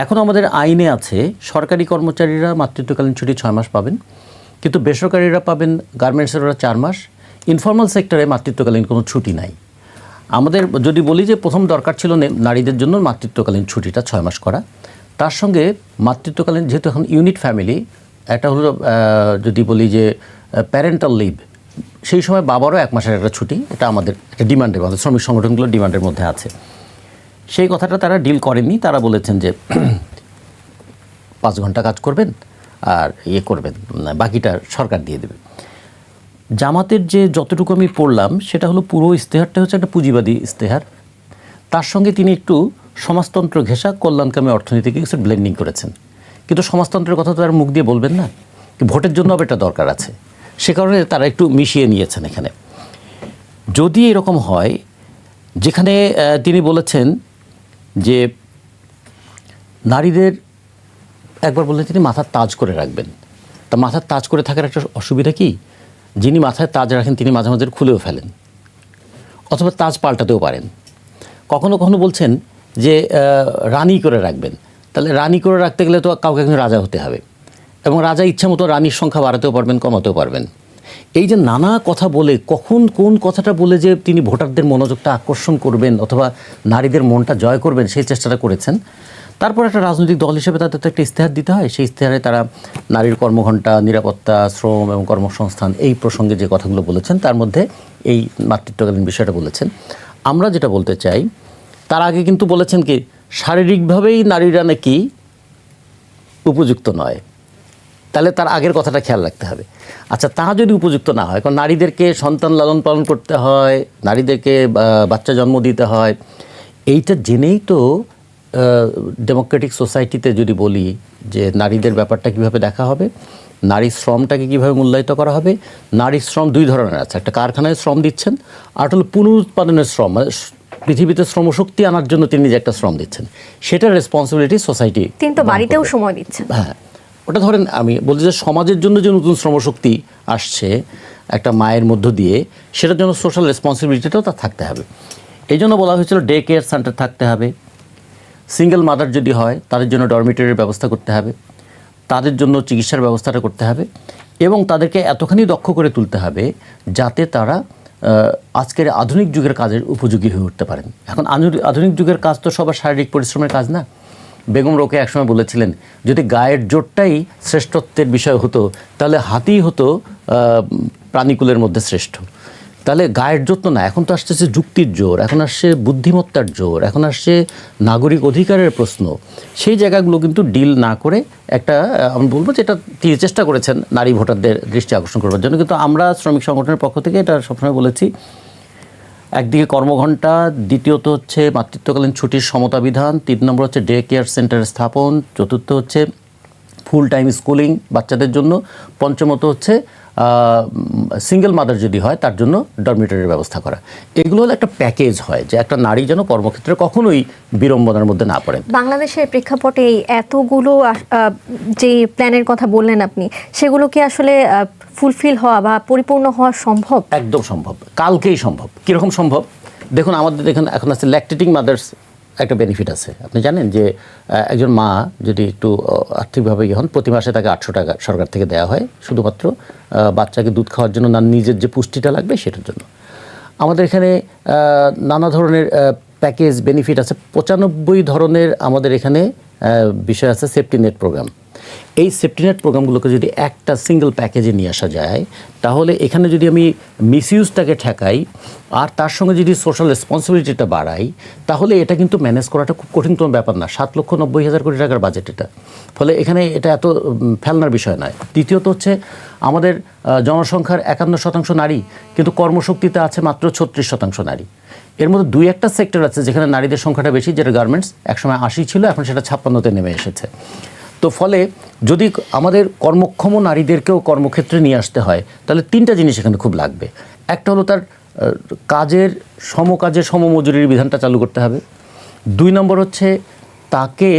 এখন আমাদের আইনে আছে সরকারি কর্মচারীরা মাতৃত্বকালীন ছুটি 6 মাস পাবেন, কিন্তু বেসরকারিরা পাবেন, গার্মেন্টসের ওরা 4 মাস, ইনফর্মাল সেক্টরে মাতৃত্বকালীন কোনো ছুটি নাই। আমাদের যদি বলি যে প্রথম দরকার ছিল নারীদের জন্য মাতৃত্বকালীন ছুটিটা 6 মাস করা, তার সঙ্গে মাতৃত্বকালীন যেহেতু এখন ইউনিট ফ্যামিলি, একটা হলো যদি বলি যে প্যারেন্টাল লিভ, সেই সময় বাবারও 1 মাসের একটা ছুটি, এটা আমাদের একটা ডিমান্ডের মধ্যে, শ্রমিক সংগঠনগুলোর ডিমান্ডের মধ্যে আছে। সেই কথাটা তারা ডিল করেননি, তারা বলেছেন যে 5 ঘন্টা কাজ করবেন আর করবেন, বাকিটা সরকার দিয়ে দেবে। জামাতের যে যতটুকু আমি পড়লাম সেটা হলো পুরো ইস্তেহারটা হচ্ছে একটা পুঁজিবাদী ইস্তেহার, তার সঙ্গে তিনি একটু সমাজতন্ত্র ঘেঁষা কল্যাণকামী অর্থনীতিকে কিছু ব্লেন্ডিং করেছেন। কিন্তু সমাজতন্ত্রের কথা তো আর মুখ দিয়ে বলবেন না, ভোটের জন্য এটা দরকার আছে, সে কারণে তারা একটু মিশিয়ে নিয়েছেন এখানে। যদি এরকম হয় যেখানে তিনি বলেছেন যে নারীদের, একবার বললেন তিনি মাথার তাজ করে রাখবেন, তা মাথার তাজ করে থাকার একটা অসুবিধা কি, যিনি মাথায় তাজ রাখেন তিনি মাঝে মাঝে খুলেও ফেলেন, অথবা তাজ পাল্টাতেও পারেন। কখনো কখনো বলছেন যে রানী করে রাখবেন, তাহলে রানী করে রাখতে গেলে তো কাউকে একজন রাজা হতে হবে, এবং রাজা ইচ্ছা মতো রানীর সংখ্যা বাড়াতেও পারবেন, কমাতেও পারবেন। এই যে নানা কথা বলে কখন কোন কথাটা বলে যে তিনি ভোটারদের মনোযোগটা আকর্ষণ করবেন অথবা নারীদের মনটা জয় করবেন, সেই চেষ্টাটা করেছেন। তারপর একটা রাজনৈতিক দল হিসেবে তাদের তো একটা ইস্তেহার দিতে হয়, সেই ইস্তেহারে তারা নারীর কর্মঘণ্টা, নিরাপত্তা, শ্রম এবং কর্মসংস্থান এই প্রসঙ্গে যে কথাগুলো বলেছেন তার মধ্যে এই মাতৃত্বকালীন বিষয়টা বলেছেন। আমরা যেটা বলতে চাই, তার আগে কিন্তু বলেছেন কি শারীরিকভাবেই নারীরা নাকি উপযুক্ত নয়, তাহলে তার আগের কথাটা খেয়াল রাখতে হবে। আচ্ছা, তা যদি উপযুক্ত না হয়, কারণ নারীদেরকে সন্তান লালন পালন করতে হয়, নারীদেরকে বাচ্চা জন্ম দিতে হয়, এইটা জেনেই তো ডেমোক্রেটিক সোসাইটিতে যদি বলি যে নারীদের ব্যাপারটা কিভাবে দেখা হবে, নারী শ্রমটাকে কিভাবে মূল্যায়িত করা হবে। নারী শ্রম 2 ধরনের আছে, একটা কারখানায় শ্রম দিচ্ছেন, আর হলো পুনরুৎপাদনের শ্রম, মানে পৃথিবীতে শ্রমশক্তি আনার জন্য তিনি যে একটা শ্রম দিচ্ছেন, সেটার রেসপন্সিবিলিটি সোসাইটি। তিনি তো বাড়িতেও সময় দিচ্ছেন। হ্যাঁ, ওটা ধরেন আমি বলছি যে সমাজের জন্য যে নতুন শ্রমশক্তি আসছে একটা মায়ের মধ্য দিয়ে, সেটার জন্য সোশ্যাল রেসপন্সিবিলিটিটাও তার থাকতে হবে। এই জন্য বলা হয়েছিল ডে কেয়ার সেন্টার থাকতে হবে, সিঙ্গেল মাদার যদি হয় তাদের জন্য ডরমিটরির ব্যবস্থা করতে হবে, তাদের জন্য চিকিৎসার ব্যবস্থাটা করতে হবে, এবং তাদেরকে এতখানি দক্ষ করে তুলতে হবে যাতে তারা আজকের আধুনিক যুগের কাজের উপযোগী হয়ে উঠতে পারেন। এখন আধুনিক যুগের কাজ তো সবার শারীরিক পরিশ্রমের কাজ না। বেগম রোকেয়া একসময় বলেছিলেন যদি গায়ের জোরটাই শ্রেষ্ঠত্বের বিষয় হতো তাহলে হাতিই হতো প্রাণীকুলের মধ্যে শ্রেষ্ঠ। তাহলে গায়ের জোর তো না, এখন তো আসছে যুক্তির জোর, এখন আসছে বুদ্ধিমত্তার জোর, এখন আসছে নাগরিক অধিকারের প্রশ্ন। সেই জায়গাগুলো কিন্তু ডিল না করে একটা আমি বলবো যে এটা তিনি চেষ্টা করেছেন নারী ভোটারদের দৃষ্টি আকর্ষণ করবার জন্য, কিন্তু আমরা শ্রমিক সংগঠনের পক্ষ থেকে এটা সবসময় বলেছি, একদিকে কর্মঘণ্টা, দ্বিতীয়ত হচ্ছে মাতৃত্বকালীন ছুটির সমতা বিধান, 3 নম্বর হচ্ছে ডে কেয়ার সেন্টার স্থাপন, চতুর্থ হচ্ছে ফুল টাইম স্কুলিং বাচ্চাদের জন্য, পঞ্চমত হচ্ছে সিঙ্গেল মাদার যদি হয় তার জন্য ডরমিটরির ব্যবস্থা করা। এগুলো হলো একটা প্যাকেজ হয় যে একটা নারী যেন কর্মক্ষেত্রে কখনোই বিড়ম্বনার মধ্যে না পড়েন। বাংলাদেশের প্রেক্ষাপটে এই এতগুলো যে প্ল্যানের কথা বললেন আপনি, সেগুলো কি আসলে ফুলফিল হওয়া বা পরিপূর্ণ হওয়া সম্ভব? একদম সম্ভব, কালকেই সম্ভব। কীরকম সম্ভব দেখুন, আমাদের এখানে এখন আছে ল্যাকটেটিং মাদার্স একটা বেনিফিট আছে। আপনি জানেন যে একজন মা যদি একটু আর্থিকভাবে হন, প্রতি মাসে তাকে 800 টাকা সরকার থেকে দেওয়া হয় শুধুমাত্র বাচ্চাকে দুধ খাওয়ার জন্য, না নিজের যে পুষ্টিটা লাগবে সেটার জন্য। আমাদের এখানে নানা ধরনের প্যাকেজ বেনিফিট আছে, 95 ধরনের আমাদের এখানে বিষয় আছে। সেফটি নেট প্রোগ্রাম, এই সেফটি নেট প্রোগ্রামগুলোকে যদি একটা সিঙ্গেল প্যাকেজে নিয়ে আসা যায়, তাহলে এখানে যদি আমি মিসইউজটাকে ঠেকাই আর তার সঙ্গে যদি সোশ্যাল রেসপন্সিবিলিটিটা বাড়াই, তাহলে এটা কিন্তু ম্যানেজ করাটা খুব কঠিনতম ব্যাপার না। 7,90,000 কোটি টাকার বাজেট এটা, ফলে এখানে এটা এত ফেলনার বিষয় নয়। দ্বিতীয়ত হচ্ছে আমাদের জনসংখ্যার 51% নারী, কিন্তু কর্মশক্তিতে আছে মাত্র 36% নারী। এর মধ্যে 2-1টা সেক্টর আছে যেখানে নারীদের সংখ্যাটা বেশি, যেটা গার্মেন্টস, একসময় 80 ছিল, এখন সেটা 56-তে নেমে এসেছে। তো ফলে যদি আমাদের কর্মক্ষম নারীদেরকেও কর্মক্ষেত্রে নিয়ে আসতে হয়, তাহলে 3টা জিনিস এখানে খুব লাগবে। একটা হলো তার কাজের সমকাজের সমমজুরির বিধানটা চালু করতে হবে। 2 নম্বর হচ্ছে তাকে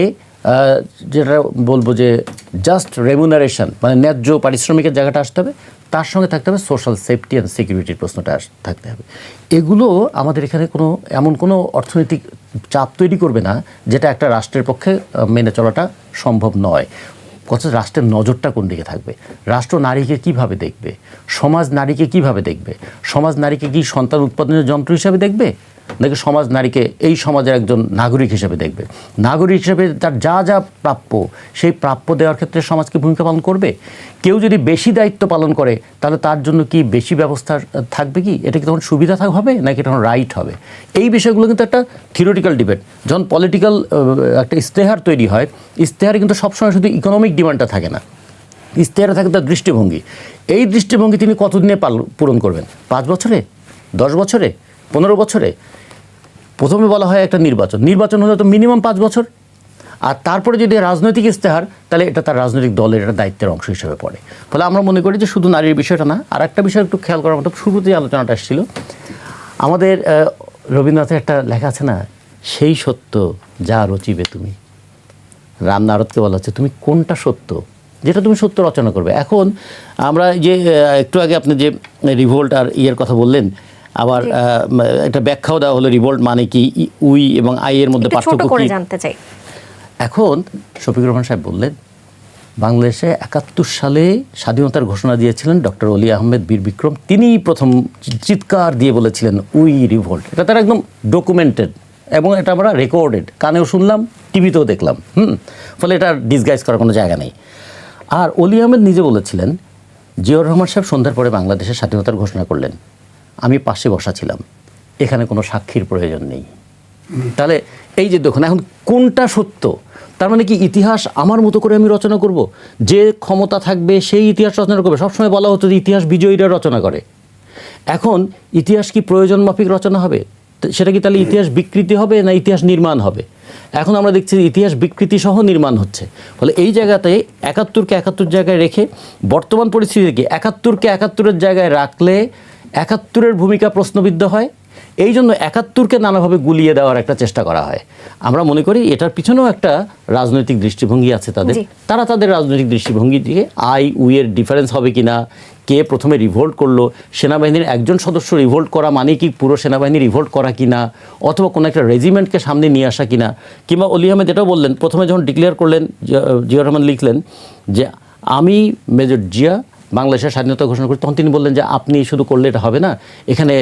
যেটা বলবো যে জাস্ট রেমুনারেশন মানে ন্যায্য পারিশ্রমিকের জায়গাটা আসতে হবে, তার সঙ্গে থাকতে হবে সোশ্যাল সেফটি অ্যান্ড সিকিউরিটির প্রশ্নটা থাকতে হবে। এগুলো আমাদের এখানে এমন কোনো অর্থনৈতিক চাপ তৈরি করবে না যেটা একটা রাষ্ট্রের পক্ষে মেনে চলাটা সম্ভব নয়। কথা রাষ্ট্রের নজরটা কোন দিকে থাকবে, রাষ্ট্র নারীকে কিভাবে দেখবে, সমাজ নারীকে কিভাবে দেখবে, সমাজ নারীকে কি সন্তান উৎপাদনের যন্ত্র হিসাবে দেখবে, নাকি সমাজ নারীকে এই সমাজের একজন নাগরিক হিসেবে দেখবে। নাগরিক হিসেবে তার যা যা প্রাপ্য সেই প্রাপ্য দেওয়ার ক্ষেত্রে সমাজকে ভূমিকা পালন করবে। কেউ যদি বেশি দায়িত্ব পালন করে তাহলে তার জন্য কি বেশি ব্যবস্থা থাকবে, কি এটা কি তখন সুবিধা হবে নাকি তখন রাইট হবে? এই বিষয়গুলো কিন্তু একটা থিওরিটিক্যাল ডিবেট। যখন পলিটিক্যাল একটা ইস্তেহার তৈরি হয়, ইস্তেহারে কিন্তু সবসময় শুধু ইকোনমিক ডিমান্ডটা থাকে না, ইস্তেহারে থাকে তার দৃষ্টিভঙ্গি। এই দৃষ্টিভঙ্গি তিনি কতদিনে পূরণ করবেন? 5 বছরে, 10 বছরে, 15 বছরে? প্রথমে বলা হয় একটা নির্বাচন হলে তো মিনিমাম 5 বছর, আর তারপরে যদি রাজনৈতিক ইস্তেহার, তাহলে এটা তার রাজনৈতিক দলের একটা দায়িত্বের অংশ হিসেবে পড়ে। ফলে আমরা মনে করি যে শুধু নারীর বিষয়টা না, আর একটা বিষয় একটু খেয়াল করার মতো, শুরুতেই আলোচনাটা আসছিল আমাদের রবীন্দ্রনাথের একটা লেখা আছে না, সেই সত্য যা রচিবে তুমি। রাম নারদকে বলা হচ্ছে তুমি কোনটা সত্য যেটা তুমি সত্য রচনা করবে। এখন আমরা যে একটু আগে আপনি যে রিভোল্ট আর ইয়ের কথা বললেন, আবার একটা ব্যাখ্যাও দেওয়া হলো রিভোল্ট মানে কি, উই এবং আই এর মধ্যে পার্থক্য কি জানতে চাই। এখন শফিকুর রহমান সাহেব বললেন বাংলাদেশে 71 সালে স্বাধীনতার ঘোষণা দিয়েছিলেন ডক্টর অলি আহমেদ বীর বিক্রম। তিনিই প্রথম চিৎকার দিয়ে বলেছিলেন উই রিভোল্ট। এটা তার একদম ডকুমেন্টেড এবং এটা আমরা রেকর্ডেড, কানেও শুনলাম, টিভিতেও দেখলাম। ফলে এটা ডিসগাইজ করার কোনো জায়গা নেই। আর অলি আহমেদ নিজে বলেছিলেন, জিয়াউর রহমান সাহেব সন্ধ্যার পরে বাংলাদেশের স্বাধীনতার ঘোষণা করলেন, আমি পাশে বসা ছিলাম, এখানে কোনো সাক্ষীর প্রয়োজন নেই। তাহলে এই যে দেখুন এখন কোনটা সত্য, তার মানে কি ইতিহাস আমার মতো করে আমি রচনা করব? যে ক্ষমতা থাকবে সেই ইতিহাস রচনা করবে। সবসময় বলা হতো যে ইতিহাস বিজয়ীরা রচনা করে। এখন ইতিহাস কি প্রয়োজন মাফিক রচনা হবে? সেটা কি তাহলে ইতিহাস বিকৃতি হবে না ইতিহাস নির্মাণ হবে? এখন আমরা দেখছি ইতিহাস বিকৃতি সহ নির্মাণ হচ্ছে। ফলে এই জায়গাতে 71কে 71 জায়গায় রেখে বর্তমান পরিস্থিতিকে 71কে 71-এর জায়গায় রাখলে 71-এর ভূমিকা প্রশ্নবিদ্ধ হয়। এই জন্য 71কে নানাভাবে গুলিয়ে দেওয়ার একটা চেষ্টা করা হয়। আমরা মনে করি এটার পিছনেও একটা রাজনৈতিক দৃষ্টিভঙ্গি আছে তাদের। তারা তাদের রাজনৈতিক দৃষ্টিভঙ্গি দিয়ে উইয়ের ডিফারেন্স হবে কিনা, কে প্রথমে রিভোল্ট করলো, সেনাবাহিনীর একজন সদস্য রিভোল্ট করা মানে কি পুরো সেনাবাহিনী রিভোল্ট করা কিনা, অথবা কোনো একটা রেজিমেন্টকে সামনে নিয়ে আসা কিনা। কিংবা অলি আহমেদ এটাও বললেন, প্রথমে যখন ডিক্লেয়ার করলেন, জিয়াউর রহমান লিখলেন যে আমি মেজর জিয়া বাংলাদেশের স্বাধীনতা ঘোষণা করি, তখন তিনি বললেন যে আপনি শুধু করলে এটা হবে না, এখানে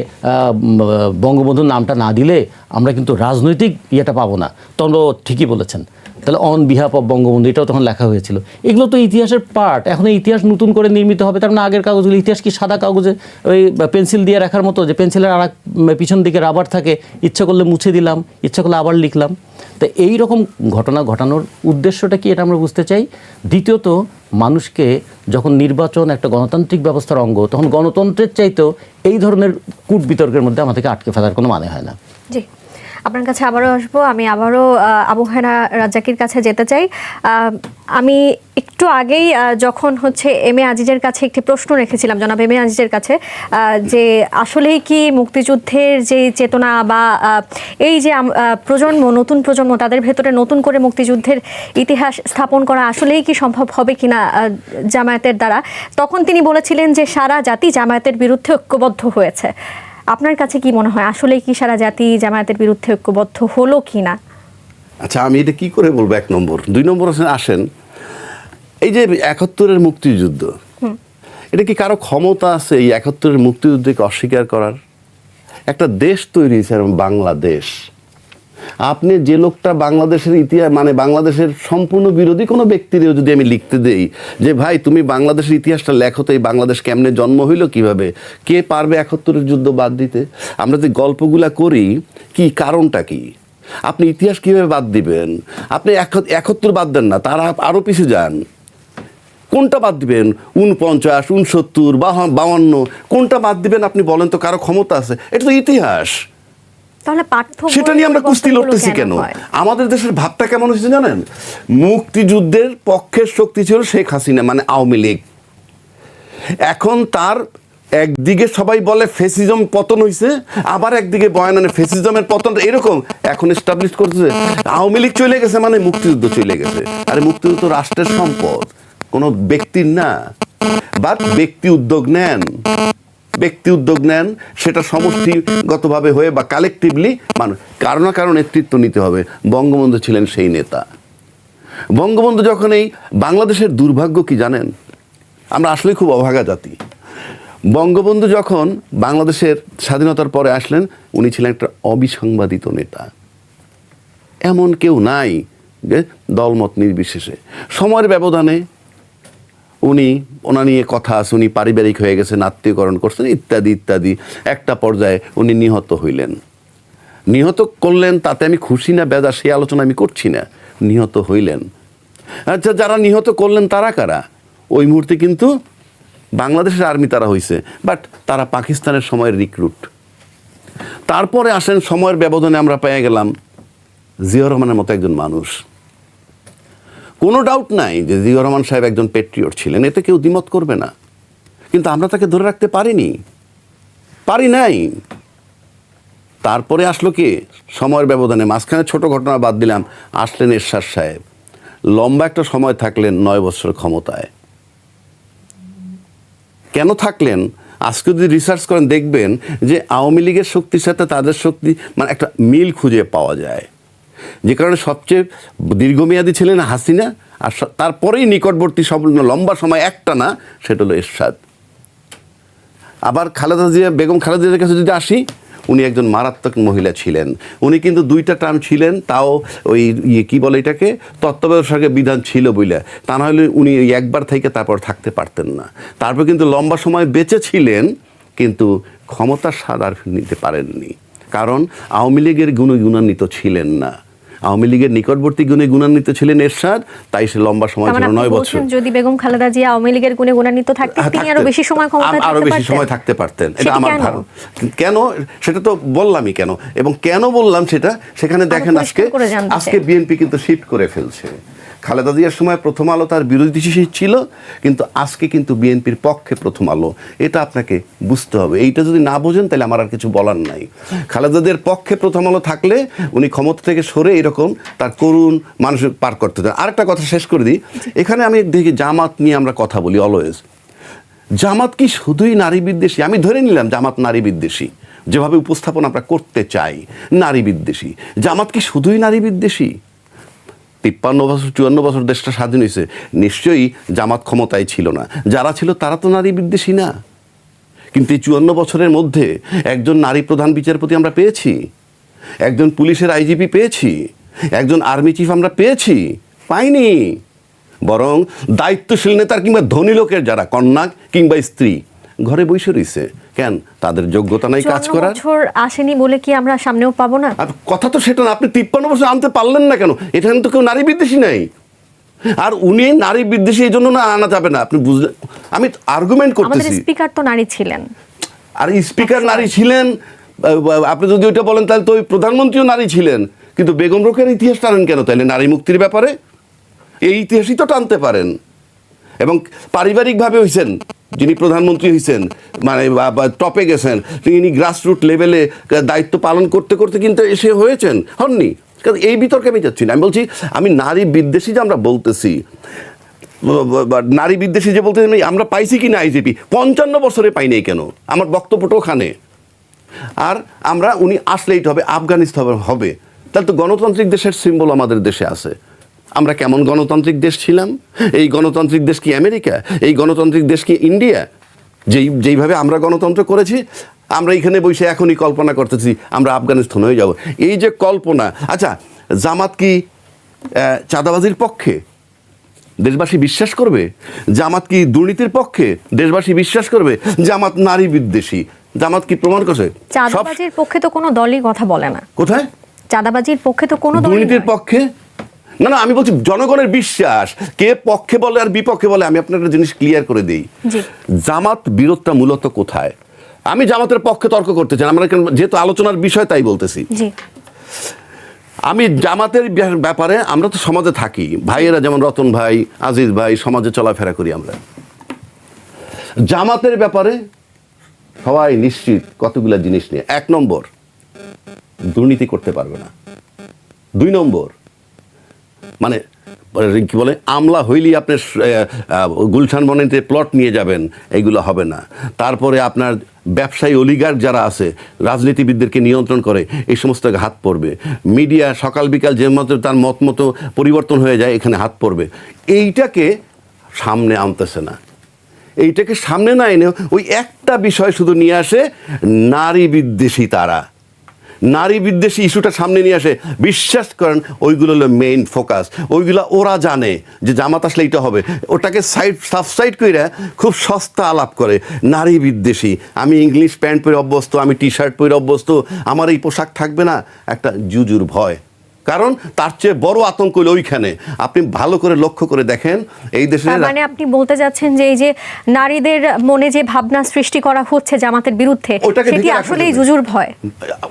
বঙ্গবন্ধুর নামটা না দিলে আমরা কিন্তু রাজনৈতিক ইয়েটা পাবো না। তখন ঠিকই বলেছেন, তাহলে অন বিহাফ অফ বঙ্গবন্ধু এটাও তখন লেখা হয়েছিল। এগুলো তো ইতিহাসের পার্ট। এখন এই ইতিহাস নতুন করে নির্মিত হবে, তার মানে আগের কাগজগুলো, ইতিহাস কি সাদা কাগজে ওই পেন্সিল দিয়ে রাখার মতো, যে পেন্সিলের আর পিছন দিকে রাবার থাকে, ইচ্ছা করলে মুছে দিলাম, ইচ্ছা করলে আবার লিখলাম? তো এই রকম ঘটনা ঘটানোর উদ্দেশ্যটা কি এটা আমরা বুঝতে চাই। দ্বিতীয়ত, মানুষকে যখন নির্বাচন একটা গণতান্ত্রিক ব্যবস্থার অঙ্গ, তখন গণতন্ত্রের চাইতেও এই ধরনের কূট বিতর্কের মধ্যে আমাদেরকে আটকে ফেলার কোনো মানে হয় না। জি, আপনার কাছে আবারও আসবো। আমি আবারও আবু হেনা রাজ্জাকির কাছে যেতে চাই। আমি একটু আগেই যখন এম এ আজিজের কাছে একটি প্রশ্ন রেখেছিলাম, জনাব এম এ আজিজের কাছে, যে আসলেই কি মুক্তিযুদ্ধের যে চেতনা বা এই যে নতুন প্রজন্ম তাদের ভেতরে নতুন করে মুক্তিযুদ্ধের ইতিহাস স্থাপন করা আসলেই কি সম্ভব হবে কিনা জামায়াতের দ্বারা, তখন তিনি বলেছিলেন যে সারা জাতি জামায়াতের বিরুদ্ধে ঐক্যবদ্ধ হয়েছে। আপনার কাছে কি মনে হয়, আসলেই কি সারা জাতি জামায়াতের বিরুদ্ধে ঐক্যবদ্ধ হলো কি না? আচ্ছা, আমি এটা কি করে বলবো? 1 নম্বর। 2 নম্বর আসেন, এই যে 71-এর মুক্তিযুদ্ধ, এটা কি কারো ক্ষমতা আছে এই 71-এর মুক্তিযুদ্ধকে অস্বীকার করার? একটা দেশ তৈরি হয়েছে বাংলাদেশ। আপনি যে লোকটা বাংলাদেশের ইতিহাস মানে বাংলাদেশের সম্পূর্ণ বিরোধী কোনো ব্যক্তিরও যদি আমি লিখতে দেই যে ভাই তুমি বাংলাদেশের ইতিহাসটা লেখো, তো এই বাংলাদেশ কেমনে জন্ম হইল, কিভাবে, কে পারবে 71-এর যুদ্ধ বাদ দিতে? আমরা যে গল্পগুলা করি, কি কারণটা কি? আপনি ইতিহাস কিভাবে বাদ দিবেন? আপনি 71 বাদ দেন না, তারা আরও পিছিয়ে যান। কোনটা বাদ দিবেন? 49, 69, 52, কোনটা বাদ দিবেন আপনি বলেন তো? কারো ক্ষমতা আছে? এটা তো ইতিহাস। সেটা নিয়ে আমরা কুস্তি লড়তেছি কেন? আমাদের দেশের ভাবটা কেমন হয়েছে জানেন? মুক্তিযুদ্ধের পক্ষের শক্তি ছিল শেখ হাসিনা মানে আওয়ামী লীগ। এখন তার একদিকে সবাই বলে ফেসিজম পতন হইছে, আবার একদিকে বয়ানে ফেসিজমের পতন, এরকম এখন এস্টাবলিশ করতেছে আওয়ামী লীগ চলে গেছে মানে মুক্তিযুদ্ধ চলে গেছে। আরে মুক্তিযুদ্ধ রাষ্ট্রের সম্পদ, কোনো ব্যক্তির না। বাট ব্যক্তি উদ্যোগ নেন, সেটা সমষ্টিগতভাবে হয়ে বা কালেকটিভলি মানুষ কারো না কারো নেতৃত্ব নিতে হবে। বঙ্গবন্ধু ছিলেন সেই নেতা। বঙ্গবন্ধু যখন এই বাংলাদেশের দুর্ভাগ্য কি জানেন, আমরা আসলে খুব অভাগা জাতি। বঙ্গবন্ধু যখন বাংলাদেশের স্বাধীনতার পরে আসলেন, উনি ছিলেন একটা অবিসংবাদিত নেতা। এমন কেউ নাই যে দলমত নির্বিশেষে সময়ের ব্যবধানে উনি ওনা নিয়ে কথা আছে, উনি পারিবারিক হয়ে গেছেন, আত্মীয়করণ করছেন ইত্যাদি ইত্যাদি। একটা পর্যায়ে উনি নিহত হইলেন। নিহত করলেন তাতে আমি খুশি না বেজা সেই আলোচনা আমি করছি না, নিহত হইলেন। আচ্ছা, যারা নিহত করলেন তারা কারা? ওই মুহূর্তে কিন্তু বাংলাদেশের আর্মি তারা হইছে, বাট তারা পাকিস্তানের সময়ের রিক্রুট। তারপরে আসেন সময়ের ব্যবধানে আমরা পেয়ে গেলাম জিয়াউর রহমানের মতো একজন মানুষ। কোনো ডাউট নাই যে জিয়াউর রহমান সাহেব একজন পেট্রিয়ট ছিলেন, এতে কেউ দ্বিমত করবে না। কিন্তু আমরা তাকে ধরে রাখতে পারি নাই। তারপরে আসলো কি সময়ের ব্যবধানে, মাঝখানে ছোট ঘটনা বাদ দিলাম, আসলেন এরশাদ সাহেব। লম্বা একটা সময় থাকলেন 9 বছর ক্ষমতায়। কেন থাকলেন? আজকে যদি রিসার্চ করেন দেখবেন যে আওয়ামী লীগের শক্তির সাথে তাদের শক্তি মানে একটা মিল খুঁজে পাওয়া যায়। যে কারণে সবচেয়ে দীর্ঘমেয়াদী ছিলেন হাসিনা, আর তারপরেই নিকটবর্তী লম্বা সময় একটা না, সেটা হলো এরশাদ। আবার বেগম খালেদা জিয়ার কাছে যদি আসি, উনি একজন মারাত্মক মহিলা ছিলেন। উনি কিন্তু 2টা টার্ম ছিলেন, তাও ওই কি বলে এটাকে তত্ত্বাবধায়ক বিধান ছিল বলে, তা না হলে উনি একবার থেকে তারপর থাকতে পারতেন না। তারপর কিন্তু লম্বা সময় বেঁচে ছিলেন, কিন্তু ক্ষমতার স্বাদ আর নিতে পারেননি। কারণ আওয়ামী লীগের গুণে গুণান্বিত ছিলেন না, আওয়ামী লীগের নিকটবর্তী গুণে গুণান্বিত ছিলেন এরশাদ, তাই সে লম্বা সময় ছিল 9 বছর। যদি বেগম খালেদা জিয়া আওয়ামী লীগের গুণে গুণান্বিত থাকতেন, তিনি আরো বেশি সময় থাকতে পারতেন। এটা আমার ধারণা। কেন সেটা তো বললামই কেন, এবং কেন বললাম সেটা সেখানে দেখেন আজকে বিএনপি কিন্তু শিফট করে ফেলছে। খালেদা জিয়ার সময় প্রথম আলো তার বিরোধী ছিল, কিন্তু আজকে কিন্তু বিএনপির পক্ষে প্রথম আলো। এটা আপনাকে বুঝতে হবে। এইটা যদি না বোঝেন তাহলে আমার আর কিছু বলার নাই। খালেদা জিয়ার পক্ষে প্রথম আলো থাকলে উনি ক্ষমতা থেকে সরে এরকম তার করুণ মানুষ পার করতে দেন। আরেকটা কথা শেষ করে দিই, এখানে আমি দেখি জামাত নিয়ে আমরা কথা বলি অলওয়েজ। জামাত কি শুধুই নারী বিদ্বেষী? আমি ধরে নিলাম জামাত নারী বিদ্বেষী, যেভাবে উপস্থাপন আমরা করতে চাই নারী বিদ্বেষী। জামাত কি শুধুই নারী বিদ্বেষী? 53 বছর 54 বছর দেশটা স্বাধীন হয়েছে, নিশ্চয়ই জামাত ক্ষমতায় ছিল না। যারা ছিল তারা তো নারী বিদ্বেষী না। কিন্তু এই 54 বছরের মধ্যে একজন নারী প্রধান বিচারপতি আমরা পেয়েছি, একজন পুলিশের আইজিপি পেয়েছি, একজন আর্মি চিফ আমরা পেয়েছি, পাইনি। বরং দায়িত্বশীল নেতার কিংবা ধনী লোকের যারা কন্যা কিংবা স্ত্রী ঘরে বসে রয়েছে, কেন? তাদের যোগ্যতা নাই কাজ করার। বছর আসেনি বলে কি আমরা সামনেও পাবো না? কথা তো সেটা না। আপনি 53 বছর আনতে পারলেন না কেন? এখানে তো কেউ নারী বিদ্বেষী নাই। আর উনি নারী বিদ্বেষী এই জন্য না আনা যাবে না, আপনি বুঝলেন? আমি আর্গুমেন্ট করতেছি। আমাদের স্পিকার তো নারী ছিলেন। আর স্পিকার নারী ছিলেন, আপনি যদি ওইটা বলেন তাহলে তো ওই প্রধানমন্ত্রীও নারী ছিলেন। কিন্তু বেগম রোকেয়ার ইতিহাস টানেন কেন তাহলে নারী মুক্তির ব্যাপারে? এই ইতিহাসই তো টানতে পারেন। এবং পারিবারিকভাবে হয়েছেন, যিনি প্রধানমন্ত্রী হয়েছেন, মানে টপে গেছেন, তিনি গ্রাসরুট লেভেলে দায়িত্ব পালন করতে করতে কিন্তু এসে হয়েছেন, হননি? কারণ এই বিতর্কে আমি যাচ্ছি না। আমি বলছি আমি নারী বিদ্বেষী যে আমরা বলতেছি, নারী বিদ্বেষী যে বলতে আমরা পাইছি কি না আইজিপি 55 বছরে পাইনি কেন? আমার বক্তব্যটা ওখানে। আর আমরা উনি আসলেই হবে আফগানিস্তান হবে, তাহলে তো গণতান্ত্রিক দেশের সিম্বল আমাদের দেশে আছে। আমরা কেমন গণতান্ত্রিক দেশ ছিলাম? এই গণতান্ত্রিক দেশ কি আমেরিকা? এই গণতান্ত্রিক দেশ কি ইন্ডিয়া? যেইভাবে আমরা গণতন্ত্র করেছি, আমরা এখানে বসে এখনই কল্পনা করতেছি আমরা আফগানিস্তান হয়ে যাব। এই যে কল্পনা। আচ্ছা, জামাত কি চাঁদাবাজির পক্ষে? দেশবাসী বিশ্বাস করবে? জামাত কি দুর্নীতির পক্ষে? দেশবাসী বিশ্বাস করবে? জামাত নারী বিদ্বেষী, জামাত কি প্রমাণ করছে? চাঁদাবাজির পক্ষে তো কোনো দলই কথা বলে না। কোথায়? চাঁদাবাজির পক্ষে তো কোনো দল। দুর্নীতির পক্ষে না, না, আমি বলছি জনগণের বিশ্বাস কে পক্ষে বলে আর বিপক্ষে বলে। আমি আপনার একটা জিনিস ক্লিয়ার করে দিই, জামাত বিরোধটা মূলত কোথায়? আমি জামাতের পক্ষে তর্ক করতে চাই, আমরা যেহেতু আলোচনার বিষয় তাই বলতেছি। আমি জামাতের ব্যাপারে, আমরা তো সমাজে থাকি, ভাইয়েরা যেমন রতন ভাই, আজিজ ভাই, সমাজে চলাফেরা করি আমরা। জামাতের ব্যাপারে সবাই নিশ্চিত কতগুলা জিনিস নিয়ে। 1 নম্বর, দুর্নীতি করতে পারবে না। 2 নম্বর, মানে কি বলে, আমলা হইলেই আপনার গুলশান বনানীতে প্লট নিয়ে যাবেন, এইগুলো হবে না। তারপরে আপনার ব্যবসায়ী অলিগার্ক যারা আছে, রাজনীতিবিদদেরকে নিয়ন্ত্রণ করে, এই সমস্ত হাত পড়বে। মিডিয়া সকাল বিকাল যে মতো তার মত মতো পরিবর্তন হয়ে যায়, এখানে হাত পড়বে। এইটাকে সামনে আনতেছে না। এইটাকে সামনে না এনে ওই একটা বিষয় শুধু নিয়ে আসে, নারী বিদ্বেষী। তারা নারী বিদ্বেষী ইস্যুটা সামনে নিয়ে আসে। বিশ্বাস করেন ওইগুলো হলো মেইন ফোকাস। ওইগুলো ওরা জানে যে জামাত আসলে এইটা হবে, ওটাকে সাবসাইড করে খুব সস্তা আলাপ করে। নারী বিদ্বেষী, আমি ইংলিশ প্যান্ট পরে অভ্যস্ত, আমি টি শার্ট পরে অভ্যস্ত, আমার এই পোশাক থাকবে না, একটা জুজুর ভয়। কারণ তার চেয়ে বড় আতঙ্ক হলো ওইখানে। আপনি ভালো করে লক্ষ্য করে দেখেন এই দেশে, মানে আপনি বলতে যাচ্ছেন যে এই যে নারীদের মনে যে ভাবনা সৃষ্টি করা হচ্ছে জামাতের বিরুদ্ধে, ওটাকে সেটি ঢেকে রাখার আসলেই জন্য। জুজুর ভয়।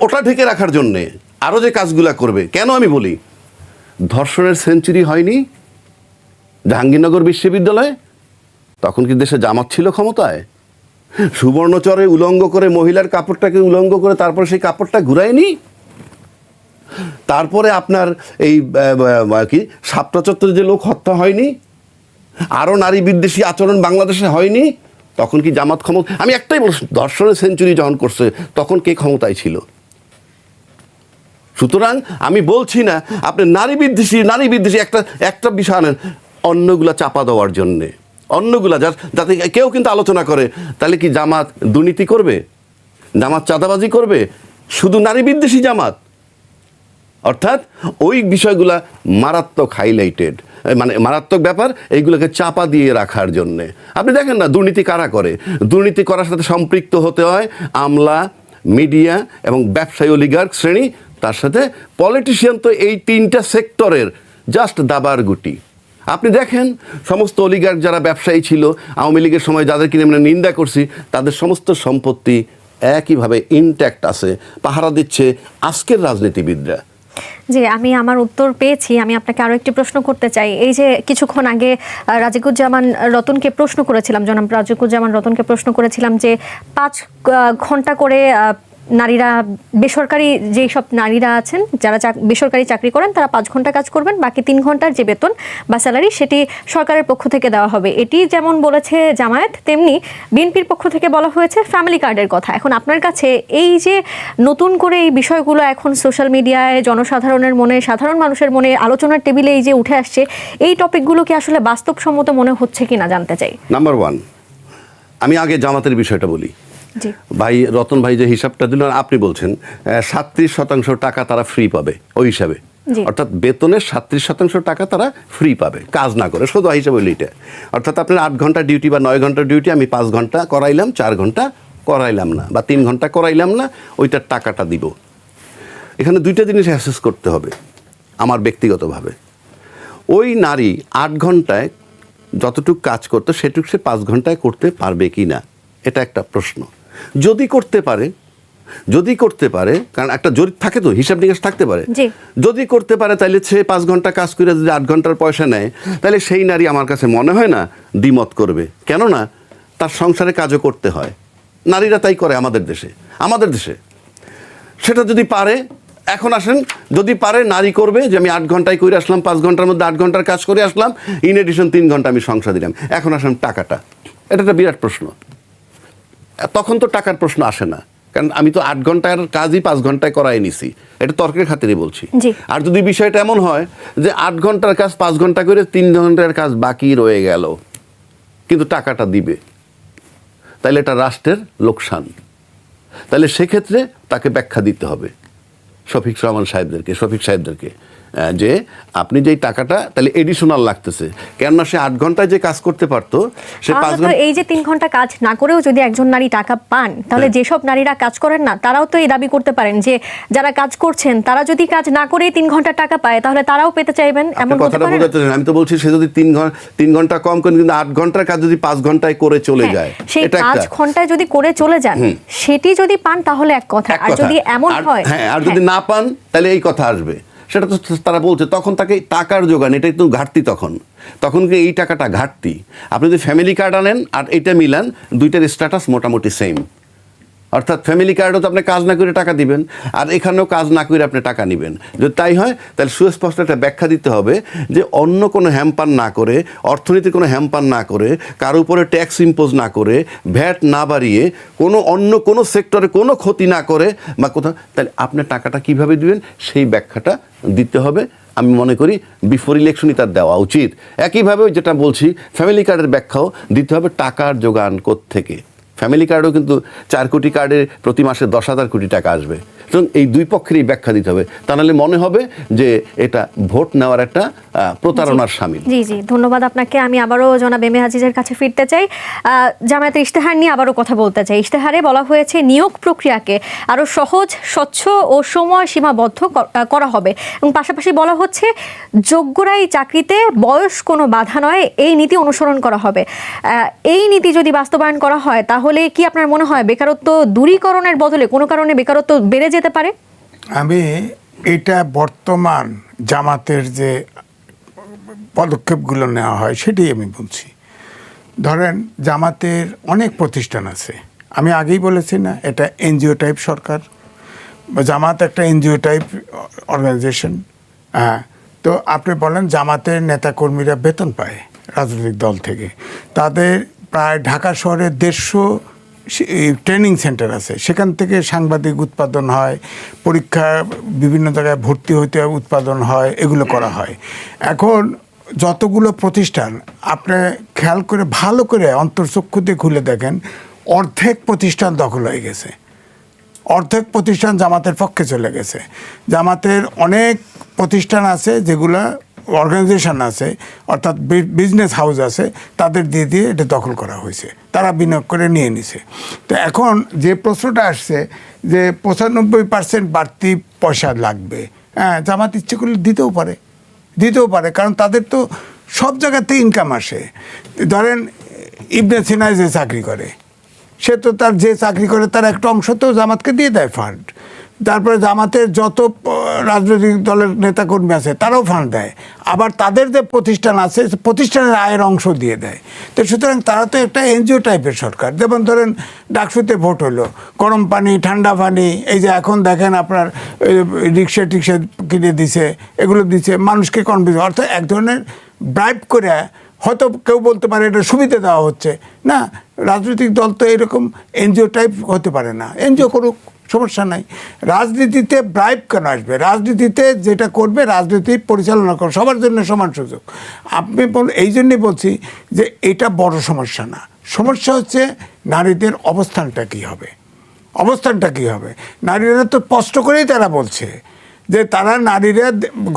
ওটা ঢেকে রাখার জন্যে আরো যে কাজগুলা করবে। কেন আমি বলি, ধর্ষণের সেঞ্চুরি হয়নি জাহাঙ্গীরনগর বিশ্ববিদ্যালয়ে, তখন কি দেশে জামাত ছিল ক্ষমতায়? সুবর্ণচরে উলঙ্গ করে, মহিলার কাপড়টাকে উলঙ্গ করে তারপরে সেই কাপড়টা ঘুরায়নি। তারপরে আপনার এই কি শাপলা চত্বরে যে লোক হত্যা হয়নি, আরও নারী বিদ্বেষী আচরণ বাংলাদেশে হয়নি, তখন কি জামাত ক্ষমতা? আমি একটাই বলছি, ধর্ষণের সেঞ্চুরি যখন করছে তখন কে ক্ষমতায় ছিল? সুতরাং আমি বলছি না আপনি নারী বিদ্বেষী একটা বিষয় আনেন অন্যগুলা চাপা দেওয়ার জন্যে, অন্যগুলা যাতে কেউ কিন্তু আলোচনা করে। তাহলে কি জামাত দুর্নীতি করবে? জামাত চাঁদাবাজি করবে? শুধু নারী বিদ্বেষী জামাত? অর্থাৎ ওই বিষয়গুলা মারাত্মক হাইলাইটেড, মানে মারাত্মক ব্যাপার, এইগুলোকে চাপা দিয়ে রাখার জন্যে। আপনি দেখেন না দুর্নীতি কারা করে? দুর্নীতি করার সাথে সম্পৃক্ত হতে হয় আমলা, মিডিয়া এবং ব্যবসায়ী অলিগার্ক শ্রেণী, তার সাথে পলিটিশিয়ান। তো এই 3টা সেক্টরের জাস্ট দাবার গুটি। আপনি দেখেন সমস্ত অলিগার্ক যারা ব্যবসায়ী ছিল আওয়ামী লীগের সময়, যাদেরকে আমরা নিন্দা করছি, তাদের সমস্ত সম্পত্তি একইভাবে ইনট্যাক্ট আছে, পাহারা দিচ্ছে আজকের রাজনীতিবিদরা। জি, আমি আমার উত্তর পেয়েছি। আমি আপনাকে আরো একটি প্রশ্ন করতে চাই। এই যে কিছুক্ষণ আগে রাজিকুজ্জামান রতনকে প্রশ্ন করেছিলাম, জনাব রাজিকুজ্জামান রতনকে প্রশ্ন করেছিলাম যে 5 ঘন্টা করে নারীরা, বেসরকারি যেই সব নারীরা আছেন যারা বেসরকারি চাকরি করেন, তারা 5 ঘন্টা কাজ করবেন, বাকি 3 ঘন্টার যে বেতন বা স্যালারি সেটি সরকারের পক্ষ থেকে দেওয়া হবে। এটি যেমন বলেছে জামায়াত, তেমনি বিএনপির পক্ষ থেকে বলা হয়েছে ফ্যামিলি কার্ডের কথা। এখন আপনার কাছে এই যে নতুন করে এই বিষয়গুলো এখন সোশ্যাল মিডিয়ায় জনসাধারণের মনে, সাধারণ মানুষের মনে আলোচনার টেবিলে এই যে উঠে আসছে, এই টপিকগুলো কি আসলে বাস্তবসম্মত মনে হচ্ছে কিনা জানতে চাই। নাম্বার 1, আমি আগে জামাতের বিষয়টা বলি। ভাই রতন ভাই যে হিসাবটা দিলেন, আপনি বলছেন 37% টাকা তারা ফ্রি পাবে ওই হিসাবে, অর্থাৎ বেতনের 37% টাকা তারা ফ্রি পাবে কাজ না করে, শুধু হিসাবে হইল এটা। অর্থাৎ আপনার 8 ঘন্টা ডিউটি বা 9 ঘন্টা ডিউটি, আমি 5 ঘন্টা করাইলাম, 4 ঘন্টা করাইলাম না, বা 3 ঘন্টা করাইলাম না, ওইটার টাকাটা দিব। এখানে 2টা জিনিস অ্যাসেস করতে হবে আমার ব্যক্তিগতভাবে। ওই নারী 8 ঘন্টায় যতটুকু কাজ করতো সেটুকু সে 5 ঘন্টায় করতে পারবে কি না, এটা একটা প্রশ্ন। যদি করতে পারে, কারণ একটা জরিপ থাকে তো, হিসাব নিকাশ থাকতে পারে, যদি করতে পারে তাহলে সে 5 ঘন্টা কাজ করে যদি 8 ঘন্টার পয়সা নেয়, তাহলে সেই নারী আমার কাছে মনে হয় না দ্বিমত করবে। কেননা তার সংসারে কাজও করতে হয়, নারীরা তাই করে আমাদের দেশে। সেটা যদি পারে, এখন আসেন, যদি পারে নারী করবে যে আমি 8 ঘন্টায় করে আসলাম, 5 ঘন্টার মধ্যে 8 ঘন্টার কাজ করে আসলাম, ইন এডিশন 3 ঘন্টা আমি সংসার দিলাম। এখন আসেন টাকাটা, এটা একটা বিরাট প্রশ্ন। তখন তো টাকার প্রশ্ন আসে না, কারণ আমি তো 8 ঘন্টার কাজই 5 ঘন্টায় করাই নিছি, এটা তর্কের খাতিরে বলছি। আর যদি বিষয়টা এমন হয় যে 8 ঘন্টার কাজ 5 ঘন্টা করে 3 ঘন্টার কাজ বাকি রয়ে গেল, কিন্তু টাকাটা দিবে, তাহলে এটা রাষ্ট্রের লোকসান। তাহলে সেক্ষেত্রে তাকে ব্যাখ্যা দিতে হবে শফিক সাহেবদেরকে যে আপনি যেই টাকাটা তাহলে এডিশনাল লাগতেছে, কেননা সে 8 ঘন্টায় যে কাজ করতে পারতো সে 5 ঘন্টা, এই যে 3 ঘন্টা কাজ না করেও যদি একজন নারী টাকা পান, তাহলে যেসব নারীরা কাজ করেন না তারাও তো এই দাবি করতে পারেন যে যারা কাজ করছেন তারা যদি কাজ না করেই 3 ঘন্টা টাকা পায়, তাহলে তারাও পেতে চাইবেন, এমন কথাটা বোঝাতে চান। আমি তো বলছি সে যদি 3 ঘন্টা কম করে, কিন্তু 8 ঘন্টার কাজ যদি 5 ঘন্টায় করে চলে যায়, সেই 5 ঘন্টায় যদি করে চলে যান, সেটি যদি পান তাহলে এক কথা, আর যদি এমন হয়, আর যদি না পান তাহলে এই কথা আসবে। সেটা তো তারা বলছে, তখন তাকে টাকার যোগান, এটা একটু ঘাটতি, তখন কি এই টাকাটা ঘাটতি। আপনি যদি ফ্যামিলি কার্ড আনেন আর এটা মিলান, 2টার স্ট্যাটাস মোটামুটি সেম, অর্থাৎ ফ্যামিলি কার্ডও তো আপনি কাজ না করে টাকা দিবেন, আর এখানেও কাজ না করে আপনি টাকা নেবেন। যদি তাই হয় তাহলে সুস্পষ্ট একটা ব্যাখ্যা দিতে হবে যে অন্য কোনো হ্যাম্পার না করে, অর্থনীতির কোনো হ্যাম্পার না করে, কারো উপরে ট্যাক্স ইম্পোজ না করে, ভ্যাট না বাড়িয়ে, অন্য কোনো সেক্টরে কোনো ক্ষতি না করে বা কোথাও, তাহলে আপনি টাকাটা কিভাবে দিবেন সেই ব্যাখ্যাটা দিতে হবে। আমি মনে করি বিফোর ইলেকশনই তার দেওয়া উচিত। একইভাবে যেটা বলছি, ফ্যামিলি কার্ডের ব্যাখ্যাও দিতে হবে, টাকার যোগান কোত্থেকে। ফ্যামিলি কার্ডও কিন্তু 4 কোটি কার্ডে প্রতি মাসে 10,000 কোটি টাকা আসবে। সুতরাং এই দুই পক্ষেরই ব্যাখ্যা দিতে হবে, তা নাহলে মনে হবে যে এটা ভোট নেওয়ার একটা প্রতারণার সামিল। জি জি, ধন্যবাদ আপনাকে। আমি আবারও জনাব এম এ আজিজের কাছে ফিরতে চাই। জামায়াতের ইশতেহার নিয়ে আবারও কথা বলতে চাই। ইশতেহারে বলা হয়েছে নিয়োগ প্রক্রিয়াকে আরও সহজ, স্বচ্ছ ও সময় সীমাবদ্ধ করা হবে, এবং পাশাপাশি বলা হচ্ছে যোগ্যরাই চাকরিতে, বয়স কোনো বাধা নয়, এই নীতি অনুসরণ করা হবে। এই নীতি যদি বাস্তবায়ন করা হয় তাহলে কি আপনার মনে হয় বেকারত্ব দূরীকরণের বদলে কোনো কারণে বেকারত্ব বেড়ে যেতে পারে? আমি এটা বর্তমান জামাতের যে পদক্ষেপগুলো নেওয়া হয় সেটাই আমি বলছি। ধরেন জামাতের অনেক প্রতিষ্ঠান আছে, আমি আগেই বলেছি না, এটা এনজিও টাইপ সরকার, বা জামাত একটা এনজিও টাইপ অর্গানাইজেশন। হ্যাঁ, তো আপনি বলেন জামাতের নেতাকর্মীরা বেতন পায় রাজনৈতিক দল থেকে, তাদের প্রায় ঢাকা শহরে 150 ট্রেনিং সেন্টার আছে, সেখান থেকে সাংবাদিক উৎপাদন হয়, পরীক্ষা বিভিন্ন জায়গায় ভর্তি হইতে উৎপাদন হয়, এগুলো করা হয়। এখন যতগুলো প্রতিষ্ঠান আপনি খেয়াল করে ভালো করে অন্তর্চক্ষু দিয়ে খুলে দেখেন, অর্ধেক প্রতিষ্ঠান দখল হয়ে গেছে, অর্ধেক প্রতিষ্ঠান জামাতের পক্ষে চলে গেছে। জামাতের অনেক প্রতিষ্ঠান আছে যেগুলা অর্গানাইজেশন আছে, অর্থাৎ বিজনেস হাউস আছে, তাদের দিয়ে এটা দখল করা হয়েছে, তারা বিনিয়োগ করে নিয়ে নিছে। তো এখন যে প্রশ্নটা আসছে যে 95% বাড়তি পয়সা লাগবে, হ্যাঁ, জামাত ইচ্ছে করলে দিতেও পারে, কারণ তাদের তো সব জায়গাতে ইনকাম আসে। ধরেন ইবনে সিনা যে চাকরি করে, সে তো তার যে চাকরি করে তার একটা অংশ তো জামাতকে দিয়ে দেয় ফান্ড। তারপরে জামাতের যত রাজনৈতিক দলের নেতাকর্মী আছে তারাও ফান্ড দেয়, আবার তাদের যে প্রতিষ্ঠান আছে প্রতিষ্ঠানের আয়ের অংশ দিয়ে দেয়। তো সুতরাং তারা তো একটা এনজিও টাইপের সরকার। যেমন ধরেন ডাকসুতে ভোট হলো, গরম পানি, ঠান্ডা পানি, এই যে এখন দেখেন আপনার রিক্সা টিক্সা কিনে দিছে, এগুলো দিচ্ছে মানুষকে কনভিন্স, অর্থাৎ এক ধরনের ব্রাইব করে, হয়তো কেউ বলতে পারে এটা সুবিধা দেওয়া হচ্ছে না। রাজনৈতিক দল তো এরকম এনজিও টাইপ হতে পারে না, এনজিও করুক, সমস্যা নাই। রাজনীতিতে ব্রাইব কেন আসবে? রাজনীতিতে যেটা করবে রাজনীতি পরিচালনা করবে, সবার জন্য সমান সুযোগ। আপনি এই জন্যই বলছি যে এটা বড় সমস্যা না, সমস্যা হচ্ছে নারীদের অবস্থানটা কী হবে। নারীরা তো স্পষ্ট করেই তারা বলছে যে তারা নারীরা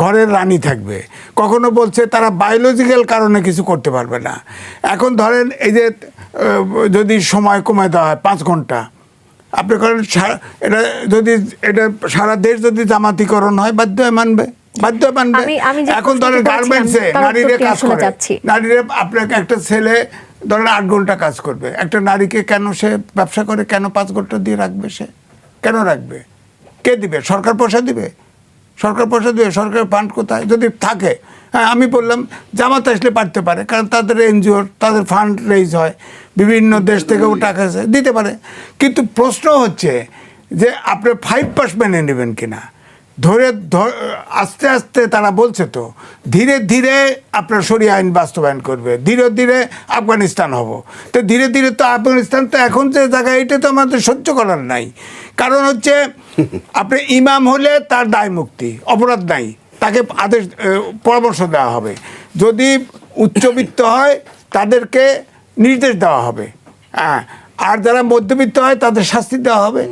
ঘরের রানী থাকবে, কখনো বলছে তারা বায়োলজিক্যাল কারণে কিছু করতে পারবে না। এখন ধরেন এই যে যদি সময় কমায় দেওয়া হয় 5 ঘন্টা, আপনি করেন এটা সারা দেশ যদি জামাতিকরণ হয় বাধ্য হয়ে মানবে। এখন ধরেন গার্মেন্টসে নারীরা কাজ করে, নারীরা আপনাকে একটা ছেলে ধরেন 8 ঘন্টা কাজ করবে, একটা নারীকে কেন সে ব্যবসা করে কেন 5 ঘন্টা দিয়ে রাখবে? সে কেন রাখবে? কে দিবে? সরকার পয়সা দিবে? সরকারের ফান্ড কোথায়? যদি থাকে, হ্যাঁ, আমি বললাম জামাত আসলে পারতে পারে, কারণ তাদের এনজিওর তাদের ফান্ড রেইজ হয়, বিভিন্ন দেশ থেকেও টাকা দিতে পারে। কিন্তু প্রশ্ন হচ্ছে যে আপনি 5 মেনে নেবেন কিনা। আস্তে আস্তে তারা বলছে তো ধীরে ধীরে আপনার শরিয়া আইন বাস্তবায়ন করবে, ধীরে ধীরে আফগানিস্তান হব। তো ধীরে ধীরে তো আফগানিস্তান তো এখন যে জায়গায়, এটা তো আমাদের সহ্য করার নাই। কারণ হচ্ছে আপনি ইমাম হলে তার দায় মুক্তি, অপরাধ নাই, তাকে পরামর্শ দেওয়া হবে। যদি উচ্চবিত্ত হয় তাদেরকে নির্দেশ দেওয়া হবে, হ্যাঁ, আর যারা মধ্যবিত্ত হয় তাদের শাস্তি দেওয়া হবে,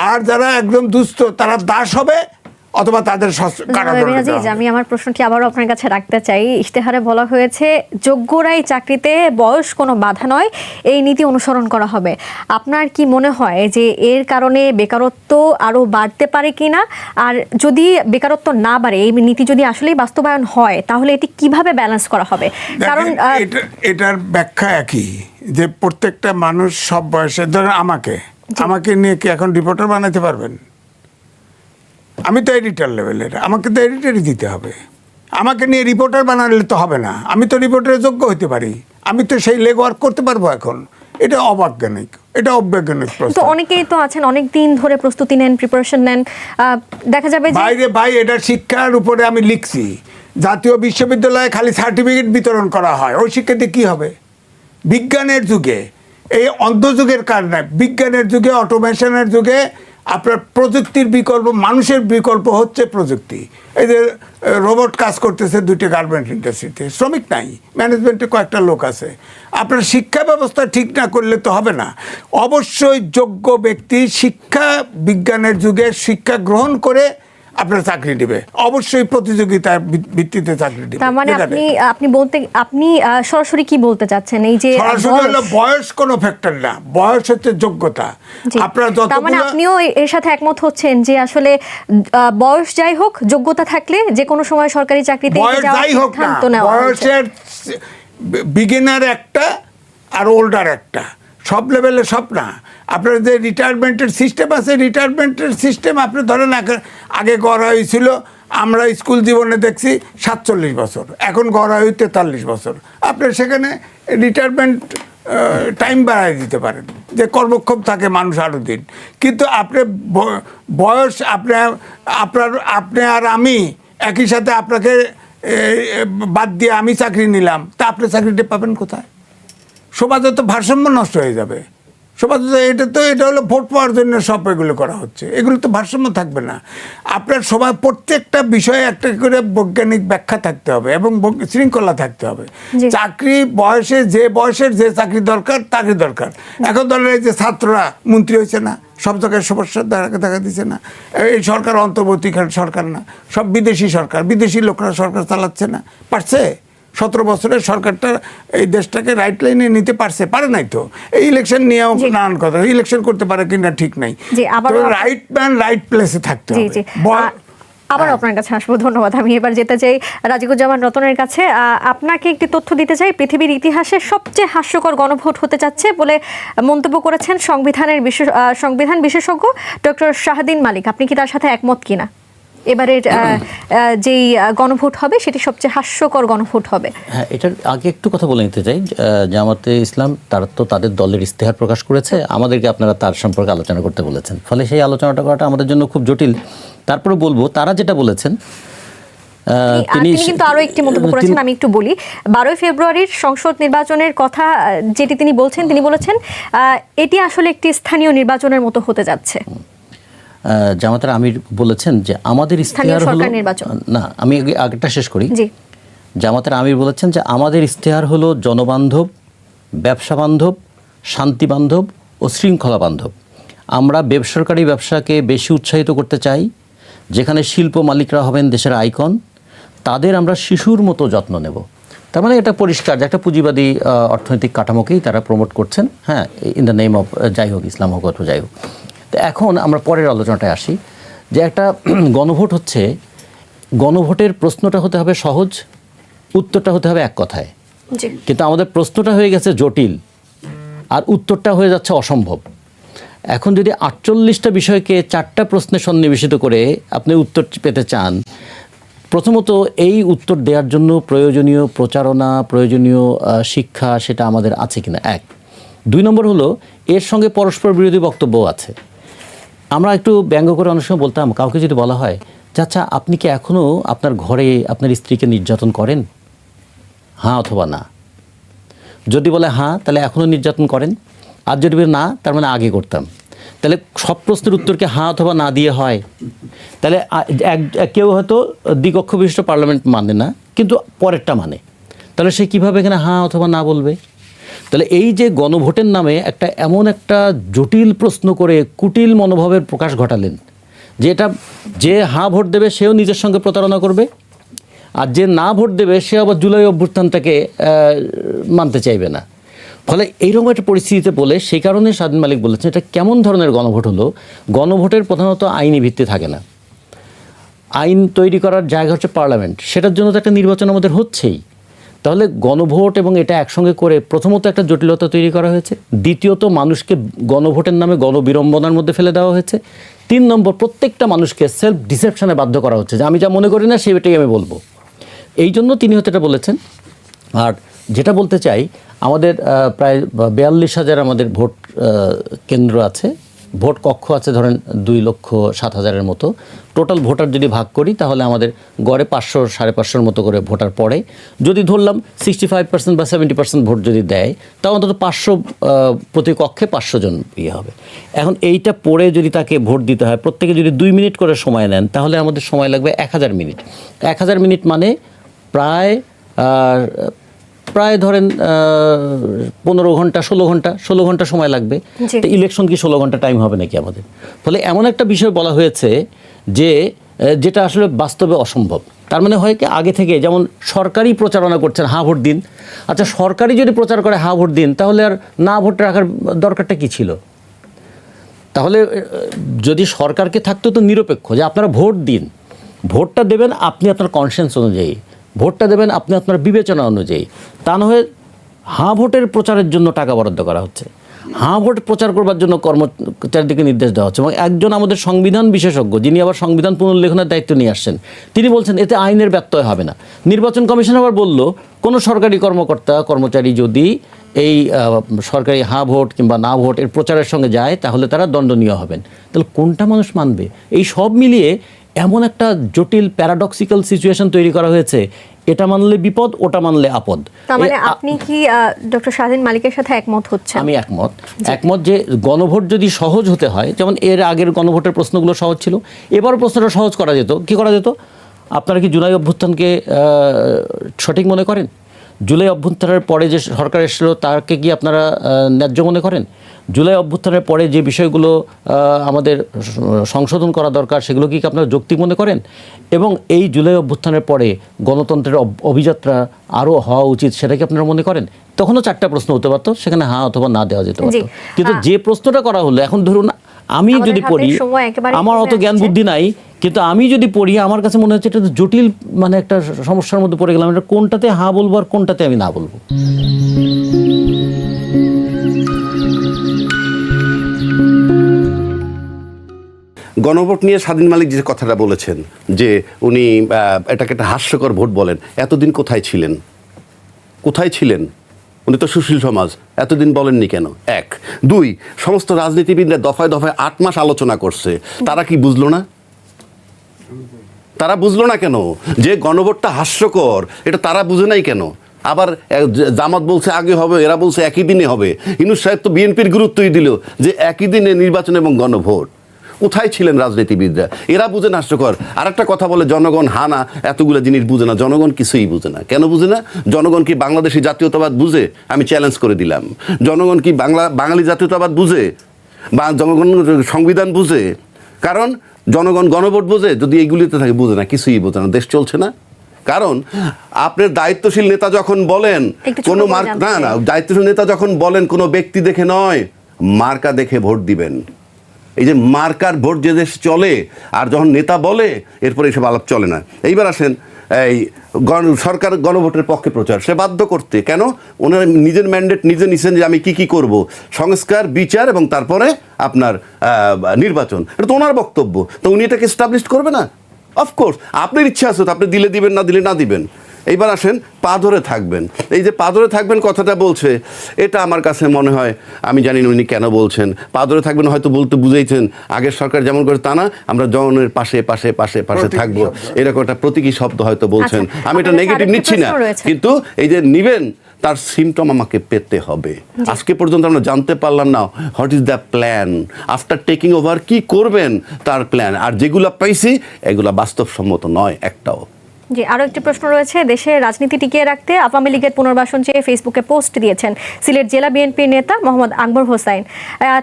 আর যারা একদম দুস্থ তারা দাস হবে অথবা তাদের আমি আমার প্রশ্নটি আবারও আপনার কাছে রাখতে চাই। ইশতেহারে বলা হয়েছে যোগ্যরাই চাকরিতে, বয়স কোনো বাধা নয়, এই নীতি অনুসরণ করা হবে। আপনার কি মনে হয় যে এর কারণে বেকারত্ব আরো বাড়তে পারে কিনা? আর যদি বেকারত্ব না বাড়ে, এই নীতি যদি আসলেই বাস্তবায়ন হয়, তাহলে এটি কিভাবে ব্যালেন্স করা হবে? কারণ এটার ব্যাখ্যা একই, যে প্রত্যেকটা মানুষ সব বয়সে, ধরেন আমাকে নিয়ে কি এখন রিপোর্টার বানাতে পারবেন? আমি তো এডিটর লেভেলের, আমাকে তো এডিটরই দিতে হবে। আমাকে নিয়ে রিপোর্টার বানালে তো হবে না, আমি তো রিপোর্টারের যোগ্য হতে পারি, আমি তো সেই লেগ ওয়ার্ক করতে পারবো এখন। এটা অবৈজ্ঞানিক, এটা অবৈজ্ঞানিক তো প্রস্তাব। অনেকেই তো আছেন অনেক দিন ধরে প্রস্তুতি নেন, প্রিপারেশন নেন, দেখা যাবে যে ভাই এটা শিক্ষার উপরে আমি লিখছি, জাতীয় বিশ্ববিদ্যালয়ে খালি সার্টিফিকেট বিতরণ করা হয়, ওই শিক্ষাতে কি হবে? বিজ্ঞানের যুগে, এই অন্ধযুগের কারণে, বিজ্ঞানের যুগে, অটোমেশনের যুগে আপনার প্রযুক্তির বিকল্প, মানুষের বিকল্প হচ্ছে প্রযুক্তি। এই যে রোবট কাজ করতেছে 2টি গার্মেন্ট ইন্ডাস্ট্রিতে, শ্রমিক নাই, ম্যানেজমেন্টে কয়েকটা লোক আছে। আপনার শিক্ষা ব্যবস্থা ঠিক না করলে তো হবে না। অবশ্যই যোগ্য ব্যক্তি শিক্ষা, বিজ্ঞানের যুগে শিক্ষা গ্রহণ করে আপনার চাকরি দিবে, অবশ্যই প্রতিযোগিতার ভিত্তিতে চাকরি দিবে। তার মানে আপনি সরাসরি কি বলতে চাচ্ছেন, এই যে সরাসরি হলো বয়স কোনো ফ্যাক্টর না, বয়স হচ্ছে যোগ্যতা। জি। আপনার তার মানে আপনিও এর সাথে একমত হচ্ছেন যে আসলে বয়স যাই হোক, যোগ্যতা থাকলে যে কোনো সময় সরকারি চাকরিতে বয়স যাই হোক না, বয়সের বিগিনার একটা আর ওল্ডার একটা, সব লেভেলে সব না। আপনার যে রিটায়ারমেন্টের সিস্টেম আছে, রিটায়ারমেন্টের সিস্টেম আপনি ধরেন আগে গড়া হয়েছিল, আমরা স্কুল জীবনে দেখছি 47 বছর, এখন গড়া হয়ে 43 বছর। আপনার সেখানে রিটায়ারমেন্ট টাইম বাড়াই দিতে পারেন, যে কর্মক্ষম থাকে মানুষ আরও দিন। কিন্তু আপনি বয়স আপনি আর আমি একই সাথে আপনাকে বাদ দিয়ে আমি চাকরি নিলাম, তা আপনি চাকরিটা পাবেন কোথায়? সমাজে তো ভারসাম্য নষ্ট হয়ে যাবে। সমাজে এটা হলো ভোট পাওয়ার জন্য সব এগুলো করা হচ্ছে, এগুলো তো ভারসাম্য থাকবে না। আপনার সবাই প্রত্যেকটা বিষয়ে একটা করে বৈজ্ঞানিক ব্যাখ্যা থাকতে হবে এবং শৃঙ্খলা থাকতে হবে। চাকরি বয়সের যে চাকরি দরকার চাকরি দরকার। এখন ধরেন এই যে ছাত্ররা মন্ত্রী হয়েছে না, সব জায়গায় সমস্যা দেখা দিচ্ছে না। এই সরকার অন্তর্বর্তীকালীন সরকার না, সব বিদেশি সরকার, বিদেশি লোকরা সরকার চালাচ্ছে না, পারছে? 17 বছরের সরকারটা এই দেশটাকে রাইট লাইনে নিতে পারে নাই তো। এই ইলেকশন নিয়েও নানান কথা, ইলেকশন করতে পারে কিনা ঠিক নাই। রাইট ম্যান রাইট প্লেসে থাকতে হবে। আবার আপনার কাছে আসবো, ধন্যবাদ। আমি এবার যেতে চাই রাজিকুজ্জামান রতনের কাছে। আপনাকে একটি তথ্য দিতে চাই, পৃথিবীর ইতিহাসে সবচেয়ে হাস্যকর গণভোট হতে যাচ্ছে বলে মন্তব্য করেছেন সংবিধান বিশেষজ্ঞ ডক্টর শাহদিন মালিক। আপনি কি তার সাথে একমত কিনা? এবারের যেই গণভোট হবে সেটি সবচেয়ে হাস্যকর গণভোট হবে। হ্যাঁ, এটার আগে একটু কথা বলে নিতে চাই। জামাতে ইসলাম তারা তো তাদের দলের ইস্তেহার প্রকাশ করেছে, আমাদেরকে আপনারা তার সম্পর্কে আলোচনা করতে বলেছেন, ফলে সেই আলোচনাটা করাটা আমাদের জন্য খুব জটিল। তারপরে বলবো তারা যেটা বলেছেন, তিনি কিন্তু আরো একটি মন্তব্য করেছেন, আমি একটু বলি। 12 ফেব্রুয়ারির সংসদ নির্বাচনের কথা যেটি তিনি বলেছেন এটি আসলে একটি স্থানীয় নির্বাচনের মতো হতে যাচ্ছে। জামাতের আমির বলেছেন যে আমাদের ইস্তেহার হলো না, আমি আগেরটা শেষ করি। জামাতের আমির বলেছেন যে আমাদের ইস্তেহার হলো জনবান্ধব, ব্যবসা বান্ধব, শান্তি বান্ধব ও শৃঙ্খলা বান্ধব। আমরা বেসরকারি ব্যবসাকে বেশি উৎসাহিত করতে চাই, যেখানে শিল্প মালিকরা হবেন দেশের আইকন, তাদের আমরা শিশুর মতো যত্ন নেব। তার মানে এটা পরিষ্কার যে একটা পুঁজিবাদী অর্থনৈতিক কাঠামোকেই তারা প্রমোট করছেন, হ্যাঁ, ইন দ্য নেম অফ যাই হোক ইসলাম হোক অথবা যাই হোক। তো এখন আমরা পরের আলোচনাটায় আসি, যে একটা গণভোট হচ্ছে, গণভোটের প্রশ্নটা হতে হবে সহজ, উত্তরটা হতে হবে এক কথায়। কিন্তু আমাদের প্রশ্নটা হয়ে গেছে জটিল আর উত্তরটা হয়ে যাচ্ছে অসম্ভব। এখন যদি 48টা বিষয়কে 4টা প্রশ্নে সন্নিবেশিত করে আপনি উত্তর পেতে চান, প্রথমত এই উত্তর দেওয়ার জন্য প্রয়োজনীয় প্রচারণা, প্রয়োজনীয় শিক্ষা সেটা আমাদের আছে কিনা, 1। 2 নম্বর হলো এর সঙ্গে পরস্পর বিরোধী বক্তব্য আছে। আমরা একটু ব্যঙ্গ করে অনেক সময় বলতাম, কাউকে যদি বলা হয় যে আচ্ছা আপনি কি এখনও আপনার ঘরে আপনার স্ত্রীকে নির্যাতন করেন, হ্যাঁ অথবা না। যদি বলে হ্যাঁ, তাহলে এখনও নির্যাতন করেন, আর যদি বলে না, তার মানে আগে করতাম। তাহলে সব প্রশ্নের উত্তরকে হ্যাঁ অথবা না দিয়ে হয়। তাহলে কেউ হয়তো দ্বিকক্ষ বিশিষ্ট পার্লামেন্ট মানে না, কিন্তু পরেরটা মানে, তাহলে সে কীভাবে এখানে হ্যাঁ অথবা না বলবে? তাহলে এই যে গণভোটের নামে এমন একটা জটিল প্রশ্ন করে কুটিল মনোভাবের প্রকাশ ঘটালেন, যে এটা যে হ্যাঁ ভোট দেবে সেও নিজের সঙ্গে প্রতারণা করবে, আর যে না ভোট দেবে সে আবার জুলাই অভ্যুত্থানটাকে মানতে চাইবে না। ফলে এইরকম একটা পরিস্থিতিতে বলে, সেই কারণে শাহদিন মালিক বলেছেন এটা কেমন ধরনের গণভোট হলো। গণভোটের প্রধানত আইনি ভিত্তি থাকে না, আইন তৈরি করার জায়গা হচ্ছে পার্লামেন্ট, সেটার জন্য তো একটা নির্বাচন আমাদের হচ্ছেই। তাহলে গণভোট এবং এটা একসঙ্গে করে প্রথমত একটা জটিলতা তৈরি করা হয়েছে, দ্বিতীয়ত মানুষকে গণভোটের নামে গণবিড়ম্বনার মধ্যে ফেলে দেওয়া হয়েছে, 3 নম্বর প্রত্যেকটা মানুষকে সেলফ ডিসেপশনে বাধ্য করা হচ্ছে যে আমি যা মনে করি না সেটাই আমি বলবো। এই জন্য তিনি হয়তো এটা বলেছেন। আর যেটা বলতে চাই, আমাদের প্রায় 42,000 আমাদের ভোট কেন্দ্র আছে, ভোট কক্ষ আছে ধরেন 2,07,000-এর মতো। টোটাল ভোটার যদি ভাগ করি তাহলে আমাদের গড়ে 500-550 মতো করে ভোটার পড়ে। যদি ধরলাম 65% বা 70% ভোট যদি দেয়, তাও অন্তত 500 প্রতি কক্ষে 500 জন ইয়ে হবে। এখন এইটা পড়ে যদি তাকে ভোট দিতে হয়, প্রত্যেকে যদি 2 মিনিট করে সময় নেন, তাহলে আমাদের সময় লাগবে 1000 মিনিট। 1000 মিনিট মানে প্রায় ধরেন 15 ঘন্টা 16 ঘন্টা সময় লাগবে। জি। ইলেকশন কি 16 ঘন্টা টাইম হবে নাকি আমাদের? ফলে এমন একটা বিষয় বলা হয়েছে যে যেটা আসলে বাস্তবে অসম্ভব। তার মানে হয় কি, আগে থেকে যেমন সরকারি প্রচারণা করছেন হা ভোট দিন, আচ্ছা সরকারি যদি প্রচার করে হা ভোট দিন, তাহলে আর না ভোট রাখার দরকারটা কি ছিল? তাহলে যদি সরকারকে থাকতো তো নিরপেক্ষ, যে আপনারা ভোট দিন, ভোটটা দেবেন আপনি আপনার কনসেন্স অনুযায়ী, ভোটটা দেবেন আপনি আপনার বিবেচনা অনুযায়ী। তা না হয়ে হাঁ ভোটের প্রচারের জন্য টাকা বরাদ্দ করা হচ্ছে, হাঁ ভোট প্রচার করবার জন্য কর্মচারীদেরকে নির্দেশ দেওয়া হচ্ছে। এবং একজন আমাদের সংবিধান বিশেষজ্ঞ, যিনি আবার সংবিধান পুনর্লেখনের দায়িত্ব নিয়ে আসছেন, তিনি বলছেন এতে আইনের ব্যত্যয় হবে না। নির্বাচন কমিশন আবার বলল, কোনো সরকারি কর্মচারী যদি এই সরকারি হাঁ ভোট কিংবা না ভোট এর প্রচারের সঙ্গে যায়, তাহলে তারা দণ্ডনীয় হবেন। তাহলে কোনটা মানুষ মানবে? এই সব মিলিয়ে এমন একটা জটিল প্যারাডক্সিক্যাল সিচুয়েশন তৈরি করা হয়েছে, এটা মানলে বিপদ, ওটা মানলে আপদ। তার মানে আপনি কি ডক্টর শাহীন মালিকের সাথে একমত হচ্ছেন? আমি একমত যে গণভোট যদি সহজ হতে হয়, যেমন এর আগের গণভোটের প্রশ্নগুলো সহজ ছিল, এবার প্রশ্নটা সহজ করা যেত। কি করা যেত? আপনারা কি জুলাই অভ্যুত্থানকে সঠিক মনে করেন? জুলাই অভ্যুত্থানের পরে যে সরকার এসেছিল তাকে কি আপনারা ন্যায্য মনে করেন? জুলাই অভ্যুত্থানের পরে যে বিষয়গুলো আমাদের সংশোধন করা দরকার, সেগুলো কি আপনারা যৌক্তিক মনে করেন? এবং এই জুলাই অভ্যুত্থানের পরে গণতন্ত্রের অভিযাত্রা আরও হওয়া উচিত, সেটা কি আপনারা মনে করেন? তখনও 4টা প্রশ্ন হতে পারতো, সেখানে হ্যাঁ অথবা না দেওয়া যেতে পারতো। কিন্তু যে প্রশ্নটা করা হলো, এখন ধরুন আমি যদি পড়ি, আমার অত জ্ঞান বুদ্ধি নাই, কিন্তু আমি যদি পড়ি, আমার কাছে মনে হচ্ছে এটা তো জটিল, মানে একটা সমস্যার মধ্যে পড়ে গেলাম। এটা কোনটাতে হ্যাঁ বলবো আর কোনটাতে আমি না বলবো। গণভোট নিয়ে স্বাধীন মালিক যে কথাটা বলেছেন, যে উনি এটাকে একটা হাস্যকর ভোট বলেন, এতদিন কোথায় ছিলেন? কোথায় ছিলেন? উনি তো সুশীল সমাজ, এতদিন বলেননি কেন? 1 2 সমস্ত রাজনীতিবিদরা দফায় দফায় 8 মাস আলোচনা করছে, তারা কি বুঝলো না? তারা বুঝলো না কেন যে গণভোটটা হাস্যকর? এটা তারা বুঝে নাই কেন? আবার জামাত বলছে আগে হবে, এরা বলছে একই দিনে হবে। ইউনূস সাহেব তো বিএনপির গুরুত্বই দিল যে একই দিনে নির্বাচন এবং গণভোট। কোথায় ছিলেন রাজনীতিবিদরা? এরা বুঝে না হাস্যকর। আর একটা কথা বলে জনগণ হানা, এতগুলো জিনিস বুঝে না। জনগণ কিছুই বুঝে না। কেন বুঝে না? জনগণ কি বাংলাদেশি জাতীয়তাবাদ বুঝে? আমি চ্যালেঞ্জ করে দিলাম। জনগণ কি বাঙালি জাতীয়তাবাদ বুঝে? বা জনগণ সংবিধান বুঝে? কারণ জনগণ গণভোট বোঝে, যদি এইগুলিতে থাকে বুঝে না, কিছুই বোঝে না। দেশ চলছে না। কারণ আপনার দায়িত্বশীল নেতা যখন বলেন কোনো দায়িত্বশীল নেতা যখন বলেন কোনো ব্যক্তি দেখে নয়, মার্কা দেখে ভোট দিবেন। এই যে মার্কার ভোট যে দেশ চলে, আর যখন নেতা বলে এরপরে এসব আলাপ চলে না। এইবার আসেন, এই সরকার গণভোটের পক্ষে প্রচার, সে বাধ্য করতে। কেন? ওনার নিজের ম্যান্ডেট নিজে নিছেন যে আমি কি করব, সংস্কার, বিচার এবং তারপরে আপনার নির্বাচন। এটা তো ওনার বক্তব্য। তো উনি এটাকে এস্টাবলিশ করবে না? অফকোর্স আপনার ইচ্ছা আছে তো, আপনি দিলে দিবেন, না দিলে না দিবেন। এইবার আসেন, পা ধরে থাকবেন। এই যে পা ধরে থাকবেন কথাটা বলছে, এটা আমার কাছে মনে হয়, আমি জানি না উনি কেন বলছেন পা ধরে থাকবেন। হয়তো বলতে বুঝেইছেন আগের সরকার যেমন করে তা না, আমরা জনগণের পাশে পাশে পাশে পাশে থাকবো, এরকম একটা প্রতীকী শব্দ হয়তো বলছেন। আমি এটা নেগেটিভ নিচ্ছি না, কিন্তু এই যে নিবেন তার সিমটম আমাকে পেতে হবে। আজকে পর্যন্ত আমরা জানতে পারলাম না what is the plan after taking over, কি করবেন তার প্ল্যান। আর যেগুলো পাইছি এগুলো বাস্তবসম্মত নয় একটাও। জি, আরও একটি প্রশ্ন রয়েছে। দেশে রাজনীতি টিকিয়ে রাখতে আওয়ামী লীগের পুনর্বাসন চেয়ে ফেসবুকে পোস্ট দিয়েছেন সিলেট জেলা বিএনপির নেতা মোহাম্মদ আকবর হোসাইন।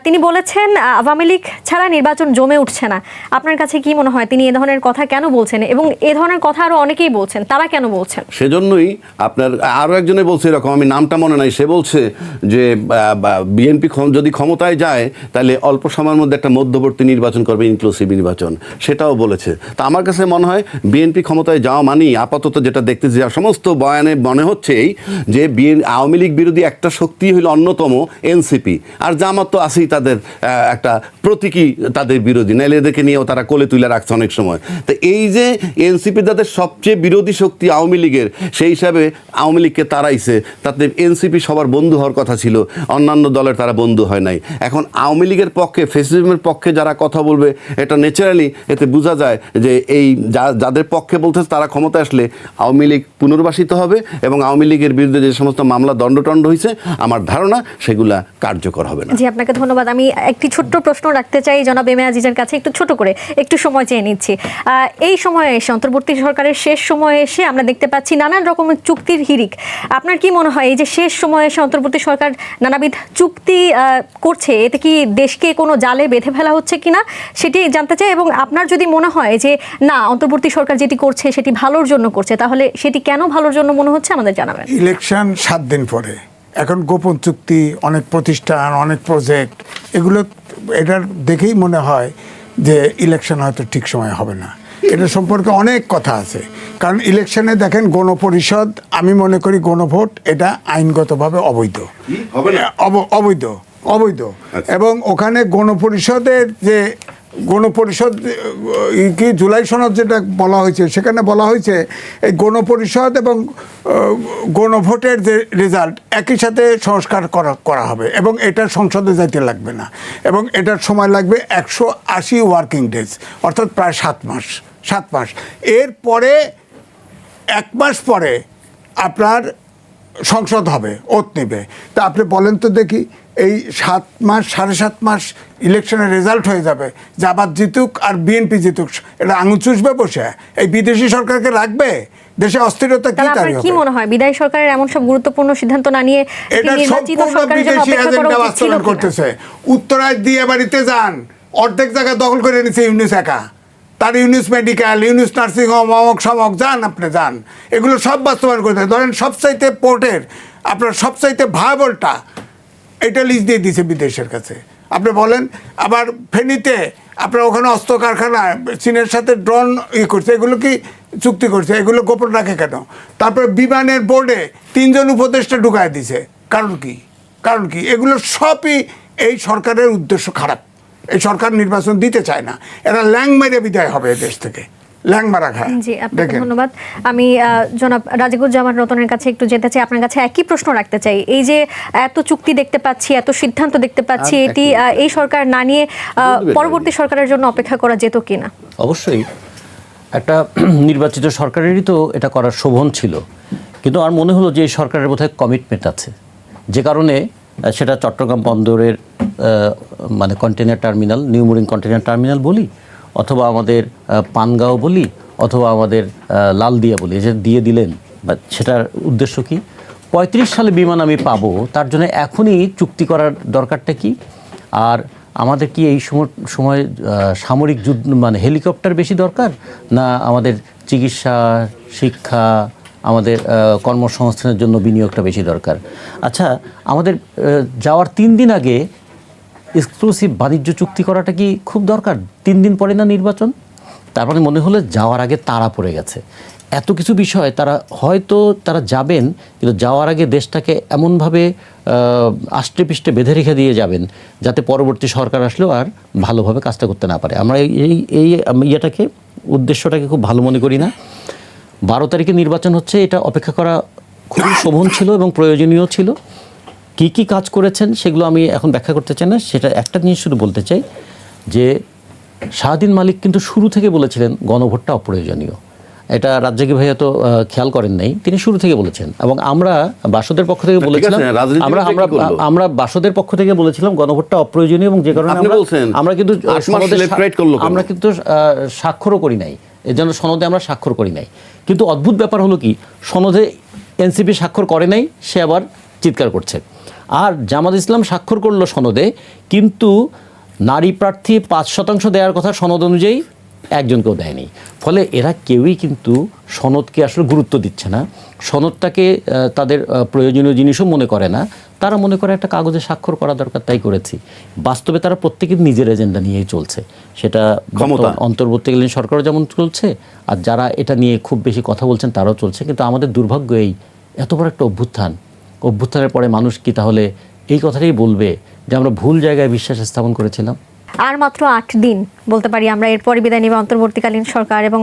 তিনি বলেছেন আওয়ামী লীগ ছাড়া নির্বাচন জমে উঠছে না। আপনার কাছে কি মনে হয় তিনি এ ধরনের কথা কেন বলছেন, এবং এ ধরনের কথা আরও অনেকেই বলছেন, তারা কেন বলছেন? সেজন্যই আপনার আরও একজনে বলছে এরকম, আমি নামটা মনে নাই, সে বলছে যে বিএনপি যদি ক্ষমতায় যায় তাহলে অল্প সময়ের মধ্যে একটা মধ্যবর্তী নির্বাচন করবে, ইনক্লুসিভ নির্বাচন, সেটাও বলেছে। তা আমার কাছে মনে হয় বিএনপি ক্ষমতায় যাওয়া বর্তমানই আপাতত যেটা দেখতেছি, আর সমস্ত বয়ানে মনে হচ্ছেই যে আওয়ামী লীগ বিরোধী একটা শক্তি হলো অন্যতম এনসিপি, আর জামাত তো আছেই তাদের একটা প্রতীকী তাদের বিরোধী, নাইলে এদেরকে নিয়েও তারা কোলে তুলে রাখছে অনেক সময়। তো এই যে এনসিপি যাদের সবচেয়ে বিরোধী শক্তি আওয়ামী লীগের, সেই হিসাবে আওয়ামী লীগকে তাড়াইছে, তাতে এনসিপি সবার বন্ধু হওয়ার কথা ছিল, অন্যান্য দলের তারা বন্ধু হয় নাই। এখন আওয়ামী লীগের পক্ষে, ফ্যাসিজমের পক্ষে যারা কথা বলবে, এটা ন্যাচারালি এতে বোঝা যায় যে এই যাদের পক্ষে বলতেছে তারা ক্ষমতা আসলে আওয়ামী লীগ পুনর্বাসিত হবে এবং আওয়ামী লীগের বিরুদ্ধে যে সমস্ত মামলা দণ্ডটণ্ড হয়েছে আমার ধারণা সেগুলা কার্যকর হবে না। জি, আপনাকে ধন্যবাদ। আমি একটি ছোট্ট প্রশ্ন রাখতে চাই জনাব এম এ আজিজের কাছে, একটু ছোট করে একটু সময় চেয়ে নিচ্ছি। এই সময়ে এসে, অন্তর্বর্তী সরকারের শেষ সময়ে এসে আমরা দেখতে পাচ্ছি নানান রকমের চুক্তির হিড়িক। আপনার কি মনে হয় এই যে শেষ সময়ে এসে অন্তর্বর্তী সরকার নানাবিধ চুক্তি করছে, এতে কি দেশকে কোনো জালে বেঁধে ফেলা হচ্ছে কিনা সেটি জানতে চাই। এবং আপনার যদি মনে হয় যে না, অন্তর্বর্তী সরকার যেটি করছে সেটি ভালোর জন্য করছে, তাহলে সেটি কেন ভালোর জন্য মনে হচ্ছে আমাদের জানাবেন। ইলেকশন 7 দিন পরে, এখন গোপন চুক্তি, অনেক প্রতিষ্ঠান, অনেক প্রজেক্ট, এগুলো এটার দেখেই মনে হয় যে ইলেকশন হয়তো ঠিক সময় হবে না। এটা সম্পর্কে অনেক কথা আছে, কারণ ইলেকশনে দেখেন গণপরিষদ, আমি মনে করি গণভোট এটা আইনগতভাবে অবৈধ, অবৈধ অবৈধ। এবং ওখানে গণপরিষদের যে গণপরিষদ কি জুলাই সনদ যেটা বলা হয়েছে, সেখানে বলা হয়েছে এই গণপরিষদ এবং গণভোটের যে রেজাল্ট একই সাথে সংস্কার করা হবে এবং এটা সংসদে যাইতে লাগবে না, এবং এটার সময় লাগবে 180 ওয়ার্কিং ডেজ, অর্থাৎ প্রায় 7 মাস। এরপরে 1 মাস পরে আপনার সংসদ হবে, ওত নেবে। তা আপনি বলেন তো দেখি, এই 7 মাস, 7.5 মাস ইলেকশনের রেজাল্ট হয়ে যাবে, জামাত জিতুক আর বিএনপি জিতুক, এটা আঙুল চুষবে বসে? এই বিদেশি সরকারকে রাখবে? দেশে অস্থিরতা কি তাই হবে? কি মনে হয় বিদায়ী সরকারের এমন সব গুরুত্বপূর্ণ সিদ্ধান্ত না নিয়ে এটা সম্পূর্ণ বিদেশি এজেন্ডা বাস্তবায়ন করতেছে। উত্তরায় দিয়ে বাড়িতে যান, অর্ধেক জায়গা দখল করে নিচ্ছে ইউনিস একা, তার ইউনিস মেডিকেল, ইউনিস নার্সিং হোম, অমক সমক, যান আপনি যান, এগুলো সব বাস্তবায়ন করতে। ধরেন সবচাইতে পোর্টের আপনার সবচাইতে ভায়াবলটা এটা লিজ দিয়ে দিয়েছে বিদেশের কাছে। আপনি বলেন, আবার ফেনীতে আপনার ওখানে অস্ত্র কারখানা চীনের সাথে ড্রোন করছে, এগুলো কি চুক্তি করছে? এগুলো গোপন রাখে কেন? তারপরে বিমানের বোর্ডে 3 জন উপদেষ্টা ঢুকায় দিছে, কারণ কি? এগুলো সবই এই সরকারের উদ্দেশ্য খারাপ। এই সরকার নির্বাচন দিতে চায় না, এরা ল্যাং মেরে বিদায় হবে দেশ থেকে, ল্যাং মারা খায়। জি, আপনাকে ধন্যবাদ। আমি জনাব রাজিকুজ্জামান রতনের কাছে একটু যেতে চাই, আপনার কাছে একই প্রশ্ন রাখতে চাই। এই যে এত চুক্তি দেখতে পাচ্ছি, এত সিদ্ধান্ত দেখতে পাচ্ছি, এটি এই সরকার না নিয়ে পরবর্তী সরকারের জন্য অপেক্ষা করা যেত কিনা? অবশ্যই একটা নির্বাচিত সরকারেরই তো এটা করার শোভন ছিল, কিন্তু আমার মনে হলো যে এই সরকারের বোধহয় কমিটমেন্ট আছে, যে কারণে সেটা চট্টগ্রাম বন্দরের মানে container terminal, new mooring container terminal বলি, অথবা আমাদের পানগাঁও বলি, অথবা আমাদের লালদিয়া বলি, যে দিয়ে দিলেন, বা সেটার উদ্দেশ্য কি? 35 সালে বিমান আমি পাবো, তার জন্য এখনই চুক্তি করার দরকারটা কি? আর আমাদের কি এই সময় সামরিক যুদ্ধ মানে হেলিকপ্টার বেশি দরকার, না আমাদের চিকিৎসা, শিক্ষা, আমাদের কর্মসংস্থানের জন্য বিনিয়োগটা বেশি দরকার? আচ্ছা, আমাদের যাওয়ার 3 দিন আগে এক্সক্লুসিভ বাণিজ্য চুক্তি করাটা কি খুব দরকার? 3 দিন পরে না নির্বাচন? তারপরে মনে হলো যাওয়ার আগে তাড়া পড়ে গেছে, এত কিছু বিষয় তারা যাবেন, কিন্তু যাওয়ার আগে দেশটাকে এমনভাবে আষ্টে পিষ্টে বেঁধে রেখে দিয়ে যাবেন যাতে পরবর্তী সরকার আসলেও আর ভালোভাবে কাজটা করতে না পারে। আমরা এই উদ্দেশ্যটাকে খুব ভালো মনে করি না। 12 তারিখে নির্বাচন হচ্ছে, এটা অপেক্ষা করা খুবই শোভন ছিল এবং প্রয়োজনীয় ছিল। কি কি কাজ করেছেন সেগুলো আমি এখন ব্যাখ্যা করতে চাই না, সেটা একটা জিনিস শুধু বলতে চাই যে শাহদ্বীন মালিক কিন্তু শুরু থেকে বলেছিলেন গণভোটটা অপ্রয়োজনীয়। এটা রাজ্জাকি ভাইয়া তো খেয়াল করেন নাই, তিনি শুরু থেকে বলেছেন, এবং আমরা বাসদের পক্ষ থেকে বলেছিলাম, আমরা বাসদের পক্ষ থেকে বলেছিলাম গণভোটটা অপ্রয়োজনীয়, এবং যে কারণে আমরা কিন্তু স্বাক্ষরও করি নাই, এর জন্য সনদে আমরা স্বাক্ষর করি নাই। কিন্তু অদ্ভুত ব্যাপার হলো কি, সনদে এনসিপি স্বাক্ষর করে নাই, সে আবার চিৎকার করছে। আর জামাত ইসলাম স্বাক্ষর করলো সনদে, কিন্তু নারী প্রার্থী 5% দেওয়ার কথা সনদ অনুযায়ী একজনকেও দেয়নি। ফলে এরা কেউই কিন্তু সনদকে আসলে গুরুত্ব দিচ্ছে না, সনদটাকে তাদের প্রয়োজনীয় জিনিসও মনে করে না। তারা মনে করে একটা কাগজে স্বাক্ষর করা দরকার, তাই করেছি। বাস্তবে তারা প্রত্যেকে নিজের এজেন্ডা নিয়েই চলছে, সেটা ক্ষমতা। অন্তর্বর্তীকালীন সরকারও যেমন চলছে, আর যারা এটা নিয়ে খুব বেশি কথা বলছেন তারাও চলছে। কিন্তু আমাদের দুর্ভাগ্য এত বড় একটা অভ্যুত্থানের পরে মানুষ কি তাহলে এই কথাটাই বলবে যে আমরা ভুল জায়গায় বিশ্বাস স্থাপন করেছিলাম? আর মাত্র 8 দিন বলতে পারি আমরা, এরপরই বিদায় নেবে অন্তর্বর্তীকালীন সরকার, এবং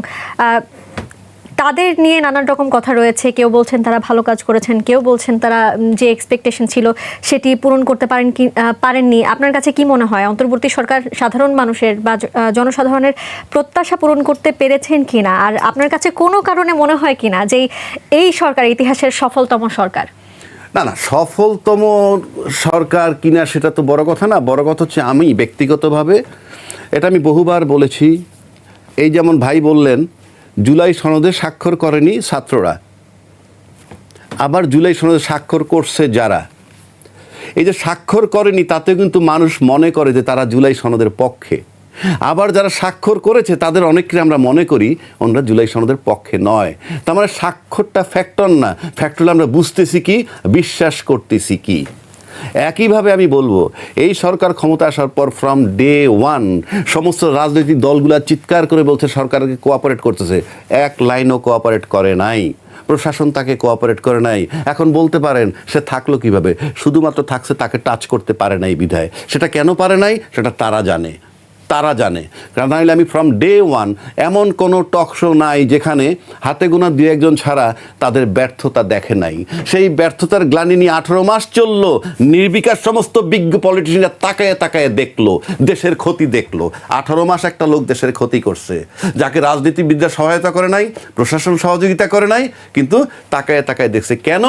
তাদের নিয়ে নানান রকম কথা রয়েছে। কেউ বলছেন তারা ভালো কাজ করেছেন, কেউ বলছেন তারা যে এক্সপেকটেশন ছিল সেটি পূরণ করতে পারেননি। আপনার কাছে কি মনে হয় অন্তর্বর্তী সরকার সাধারণ মানুষের বা জনসাধারণের প্রত্যাশা পূরণ করতে পেরেছেন কিনা? আর আপনার কাছে কোনো কারণে মনে হয় কিনা যে এই সরকার ইতিহাসের সফলতম সরকার? না, সফলতম সরকার কিনা সেটা তো বড় কথা না। বড় কথা হচ্ছে আমি ব্যক্তিগতভাবে, এটা আমি বহুবার বলেছি, এই যেমন ভাই বললেন জুলাই সনদে স্বাক্ষর করেনি ছাত্ররা, আবার জুলাই সনদে স্বাক্ষর করছে যারা, এই যে স্বাক্ষর করেনি তাতে কিন্তু মানুষ মনে করে যে তারা জুলাই সনদের পক্ষে, আবার যারা স্বাক্ষর করেছে তাদের অনেককে আমরা মনে করি ওনারা জুলাই সনদের পক্ষে নয়। তার মানে স্বাক্ষরটা ফ্যাক্টর না, ফ্যাক্টর আমরা বুঝতেছি কি, বিশ্বাস করতেছি কি। একইভাবে আমি বলবো এই সরকার ক্ষমতা আসার পর ফ্রম ডে ওয়ান সমস্ত রাজনৈতিক দলগুলা চিৎকার করে বলছে সরকারকে কোঅপারেট করতেছে, এক লাইনও কোঅপারেট করে নাই, প্রশাসন তাকে কোঅপারেট করে নাই। এখন বলতে পারেন সে থাকলো কিভাবে? শুধুমাত্র থাকছে তাকে টাচ করতে পারে নাই বিধায়। সেটা কেন পারে নাই সেটা তারা জানে, কারণ নাহলে আমি ফ্রম ডে ওয়ান এমন কোনো টক শো নাই যেখানে হাতে গোনা 2-1 ছাড়া তাদের ব্যর্থতা দেখে নাই। সেই ব্যর্থতার গ্লানি নিয়ে 18 মাস চললো, নির্বিকার সমস্ত বিজ্ঞ পলিটিশিয়ানরা তাকায় তাকায় দেখলো, দেশের ক্ষতি দেখলো। 18 মাস একটা লোক দেশের ক্ষতি করছে, যাকে রাজনীতিবিদরা সহায়তা করে নাই, প্রশাসন সহযোগিতা করে নাই, কিন্তু তাকায় তাকায় দেখছে। কেন?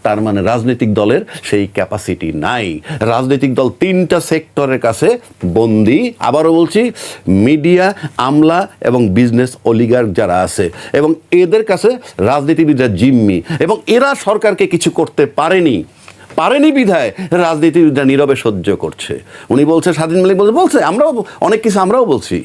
তার মানে রাজনৈতিক দলের সেই ক্যাপাসিটি নাই। রাজনৈতিক দল 3টা সেক্টরের কাছে বন্দী। আবারও বলছি, মিডিয়া, আমলা এবং বিজনেস অলিগার যারা আছে, এবং এদের কাছে রাজনীতিবিদরা জিম্মি, এবং এরা সরকারকে কিছু করতে পারেনি বিধায় রাজনীতিবিদরা নীরবে সহ্য করছে। উনি বলছে, স্বাধীন মালিক বলছে আমরাও অনেক কিছু আমরাও বলছি,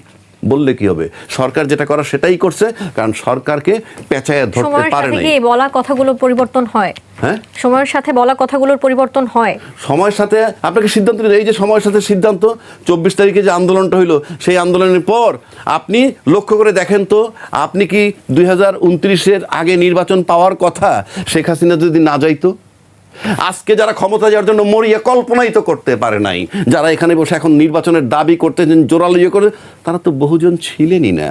বললে কি হবে? সরকার যেটা করা সেটাই করছে, কারণ সরকারকে পেঁচায় ধরতে পারে না। বলা কথাগুলো পরিবর্তন হয়, হ্যাঁ, সময়ের সাথে বলা কথাগুলোর পরিবর্তন হয়। সময়ের সাথে আপনাকে সিদ্ধান্ত নিতে, এই যে সময়ের সাথে সিদ্ধান্ত, 24 তারিখে যে আন্দোলনটা হইলো, সেই আন্দোলনের পর আপনি লক্ষ্য করে দেখেন তো, আপনি কি 2029-এর আগে নির্বাচন পাওয়ার কথা শেখ হাসিনা যদি না যাইতো? আজকে যারা ক্ষমতা যাওয়ার জন্য মরিয়া কল্পনাই তো করতে পারে নাই, যারা এখানে বসে এখন নির্বাচনের দাবি করতেছেন, জোরালো করে, তারা তো বহুজন ছিলেনই না।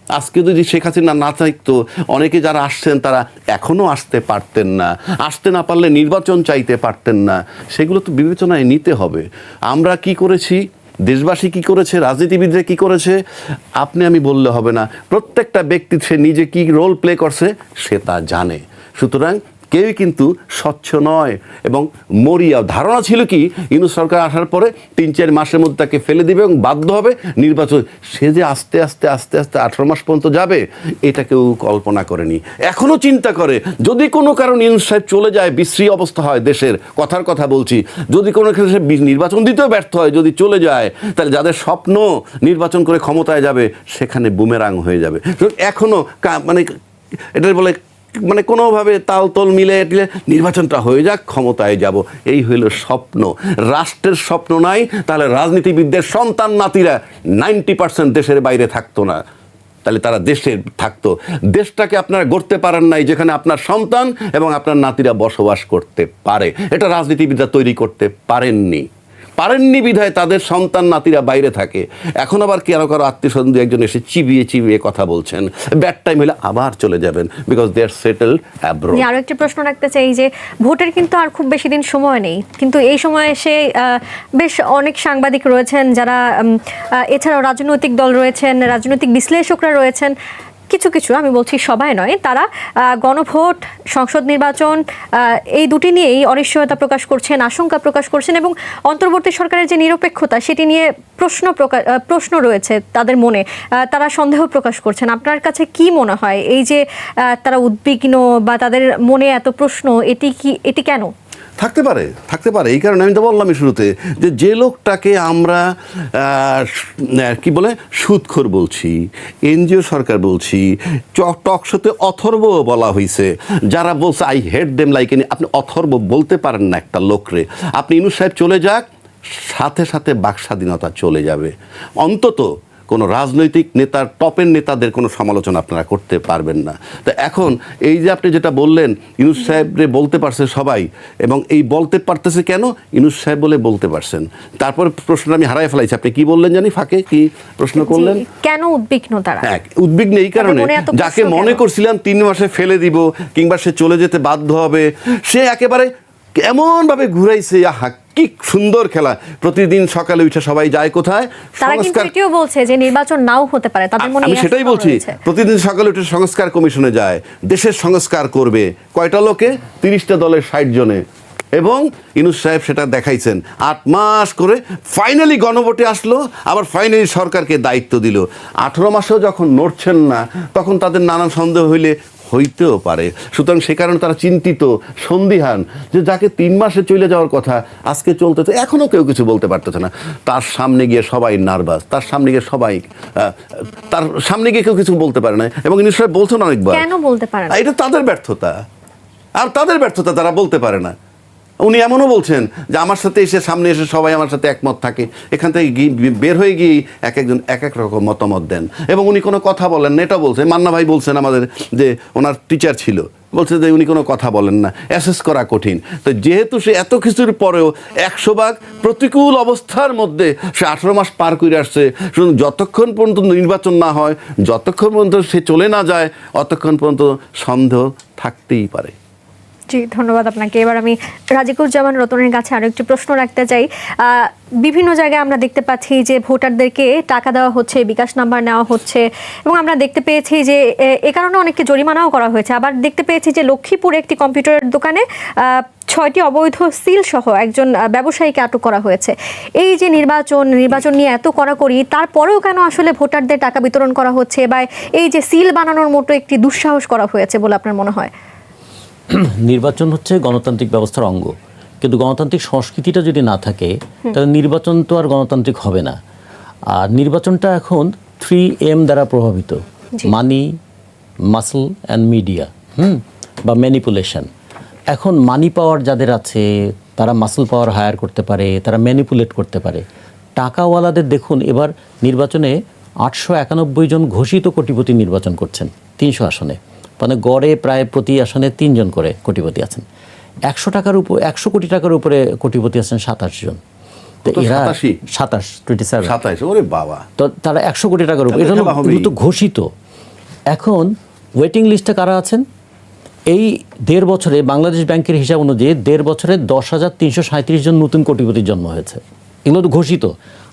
আজকে যদি শেখ হাসিনা না থাকতো, অনেকে যারা আসছেন তারা এখনও আসতে পারতেন না, আসতে না পারলে নির্বাচন চাইতে পারতেন না। সেগুলো তো বিবেচনায় নিতে হবে। আমরা কি করেছি, দেশবাসী কি করেছে, রাজনীতিবিদরা কি করেছে, আপনি আমি বললে হবে না। প্রত্যেকটা ব্যক্তি সে নিজে কি রোল প্লে করছে সে তা জানে। সুতরাং কেউই কিন্তু স্বচ্ছ নয়। এবং মরিয়া ধারণা ছিল কি, ইউনূস সরকার আসার পরে 3-4 মাসের মধ্যে তাকে ফেলে দিবে এবং বাধ্য হবে নির্বাচন। সে যে আস্তে আস্তে 18 মাস পর্যন্ত যাবে, এটা কেউ কল্পনা করেনি। এখনও চিন্তা করে যদি কোনো কারণ ইউনূস সাহেব চলে যায়, বিশ্রী অবস্থা হয় দেশের, কথার কথা বলছি, যদি কোনো ক্ষেত্রে সে নির্বাচন দিতেও ব্যর্থ হয়, যদি চলে যায়, তাহলে যাদের স্বপ্ন নির্বাচন করে ক্ষমতায় যাবে সেখানে বুমেরাং হয়ে যাবে। এখনও মানে এটা বলে মানে কোনোভাবে তাল মিলে নির্বাচনটা হয়ে যাক, ক্ষমতায় যাব, এই হইল স্বপ্ন। রাষ্ট্রের স্বপ্ন নাই, তাহলে রাজনীতিবিদদের সন্তান নাতিরা 90% দেশের বাইরে থাকতো না, তাহলে তারা দেশে থাকতো। দেশটাকে আপনারা গড়তে পারেন নাই যেখানে আপনার সন্তান এবং আপনার নাতিরা বসবাস করতে পারে। এটা রাজনীতিবিদরা তৈরি করতে পারেননি বিধায় তাদের সন্তান নাতিরা বাইরে থাকে। এখন আবার কারো আত্মীয়স্বজন একজন এসে চিবিয়ে কথা বলছেন, ব্যাড টাইম হলে আবার চলে যাবেন, because they are settled abroad. আরো একটা প্রশ্ন রাখতে চাই যে ভোটের কিন্তু আর খুব বেশি দিন সময় নেই, কিন্তু এই সময় এসে বেশ অনেক সাংবাদিক রয়েছেন যারা এছাড়াও রাজনৈতিক দল রয়েছেন, রাজনৈতিক বিশ্লেষকরা রয়েছেন, কিছু আমি বলছি সবাই নয়, তারা গণভোট, সংসদ নির্বাচন এই দুটি নিয়েই অনিশ্চয়তা প্রকাশ করছেন, আশঙ্কা প্রকাশ করছেন, এবং অন্তর্বর্তী সরকারের যে নিরপেক্ষতা সেটি নিয়ে প্রশ্ন রয়েছে তাদের মনে, তারা সন্দেহ প্রকাশ করছেন। আপনার কাছে কি মনে হয় এই যে তারা উদ্বিগ্ন বা তাদের মনে এত প্রশ্ন, এটি কেন? থাকতে পারে। এই কারণে আমি তো বললামই শুরুতে যে লোকটাকে আমরা কি বলে সুদখোর বলছি, এনজিও সরকার বলছি, টক শোতে অথর্ব বলা হয়েছে, যারা বলছে I hate them like any, আপনি অথর্ব বলতে পারেন না একটা লোকরে। আপনি ইউনূস সাহেব চলে যাক, সাথে সাথে বাক স্বাধীনতা চলে যাবে। অন্তত কোনো রাজনৈতিক নেতার টপের নেতাদের কোনো সমালোচনা আপনারা করতে পারবেন না। তো এখন এই যে আপনি যেটা বললেন ইউনূস সাহেবরে বলতে পারছে সবাই, এবং এই বলতে পারতেছে কেন, ইউনূস সাহেব বলে বলতে পারছেন। তারপর প্রশ্নটা আমি হারাই ফেলাইছি, আপনি কি বললেন জানি ফাঁকে কি প্রশ্ন করলেন? কেন উদ্বিগ্ন তারা? হ্যাঁ, উদ্বিগ্ন এই কারণে যাকে মনে করছিলাম 3 মাসে ফেলে দিব কিংবা সে চলে যেতে বাধ্য হবে, সে একেবারে এমনভাবে ঘুরাইছে, আহা কি সুন্দর খেলা। প্রতিদিন সকালে উঠে সবাই যায় কোথায়? তারা কিন্তু এটিও বলছে যে নির্বাচন নাও হতে পারে, তাদের মনে আমি সেটাই বলছি, প্রতিদিন সকালে উঠে সংস্কার কমিশনে যায়, দেশের সংস্কার করবে। কয়টা লোকে? 30টা দলের 60 জনে। এবং ইউনূস সাহেব সেটা দেখাইছেন 8 মাস করে, ফাইনালি গণভোটে আসলো, আবার ফাইনালি সরকারকে দায়িত্ব দিল। 18 মাসেও যখন নড়ছেন না, তখন তাদের নানান সন্দেহ হইতেও পারে। সুতরাং সে কারণে তারা চিন্তিত, সন্দিহান, যে যাকে 3 মাসে চলে যাওয়ার কথা আজকে চলতেছে, এখনও কেউ কিছু বলতে পারতেছে না। তার সামনে গিয়ে সবাই নার্ভাস, তার সামনে গিয়ে সবাই তার সামনে গিয়ে কেউ কিছু বলতে পারে না। এবং ইউনূস সাহেব বলছেন অনেকবার, কেন বলতে পারে না? এটা তাদের ব্যর্থতা, আর তাদের ব্যর্থতা, তারা বলতে পারে না। উনি এমনও বলছেন যে আমার সাথে এসে সামনে এসে সবাই আমার সাথে একমত থাকে, এখান থেকে বের হয়ে গিয়ে একজন এক রকম মতামত দেন, এবং উনি কোনো কথা বলেন না। এটা বলছে মান্না ভাই, বলছেন আমাদের যে ওনার টিচার ছিল, বলছে যে উনি কোনো কথা বলেন না, অ্যাসেস করা কঠিন। তো যেহেতু সে এত কিছুর পরেও 100 ভাগ প্রতিকূল অবস্থার মধ্যে সে 18 মাস পার করে আসছে, শুধু যতক্ষণ পর্যন্ত নির্বাচন না হয়, যতক্ষণ পর্যন্ত সে চলে না যায়, অতক্ষণ পর্যন্ত সন্দেহ থাকতেই পারে। জি, ধন্যবাদ আপনাকে। এবার আমি রাজিকুজ্জামান রতনের কাছে আরো একটি প্রশ্ন রাখতে চাই। বিভিন্ন জায়গায় আমরা দেখতে পাচ্ছি যে ভোটারদেরকে টাকা দেওয়া হচ্ছে, বিকাশ নাম্বার নেওয়া হচ্ছে, এবং আমরা দেখতে পেয়েছি যে এ কারণে অনেককে জরিমানাও করা হয়েছে। আবার দেখতে পেয়েছি যে লক্ষ্মীপুরে একটি কম্পিউটারের দোকানে 6টি অবৈধ সিল সহ একজন ব্যবসায়ীকে আটক করা হয়েছে। এই যে নির্বাচন নিয়ে এত কড়াকড়ি, তারপরেও কেন আসলে ভোটারদের টাকা বিতরণ করা হচ্ছে, বা এই যে সিল বানানোর মতো একটি দুঃসাহস করা হয়েছে বলে আপনার মনে হয়? নির্বাচন হচ্ছে গণতান্ত্রিক ব্যবস্থার অঙ্গ, কিন্তু গণতান্ত্রিক সংস্কৃতিটা যদি না থাকে তাহলে নির্বাচন তো আর গণতান্ত্রিক হবে না। আর নির্বাচনটা এখন 3M দ্বারা প্রভাবিত: মানি, মাসল অ্যান্ড মিডিয়া, বা ম্যানিপুলেশন। এখন মানি পাওয়ার যাদের আছে তারা মাসল পাওয়ার হায়ার করতে পারে, তারা ম্যানিপুলেট করতে পারে। টাকাওয়ালাদের দেখুন, এবার নির্বাচনে 891 জন ঘোষিত কোটিপতি নির্বাচন করছেন 300 আসনে, মানে গড়ে প্রায় প্রতি আসনে 3 জন করে কোটিপতি আছেন। 100 কোটি টাকার উপরে কোটিপতি আছেন 27 জন। তো এরা 27 ওরে বাবা, তো তারা 100 কোটি টাকার উপরে, এটা হলো ঘোষিত। এখন ওয়েটিং লিস্টে কারা আছেন? এই 1.5 বছরে বাংলাদেশ ব্যাংকের হিসাব অনুযায়ী 1.5 বছরে 10,337 জন নতুন কোটিপতির জন্ম হয়েছে। এগুলো তো ঘোষিত।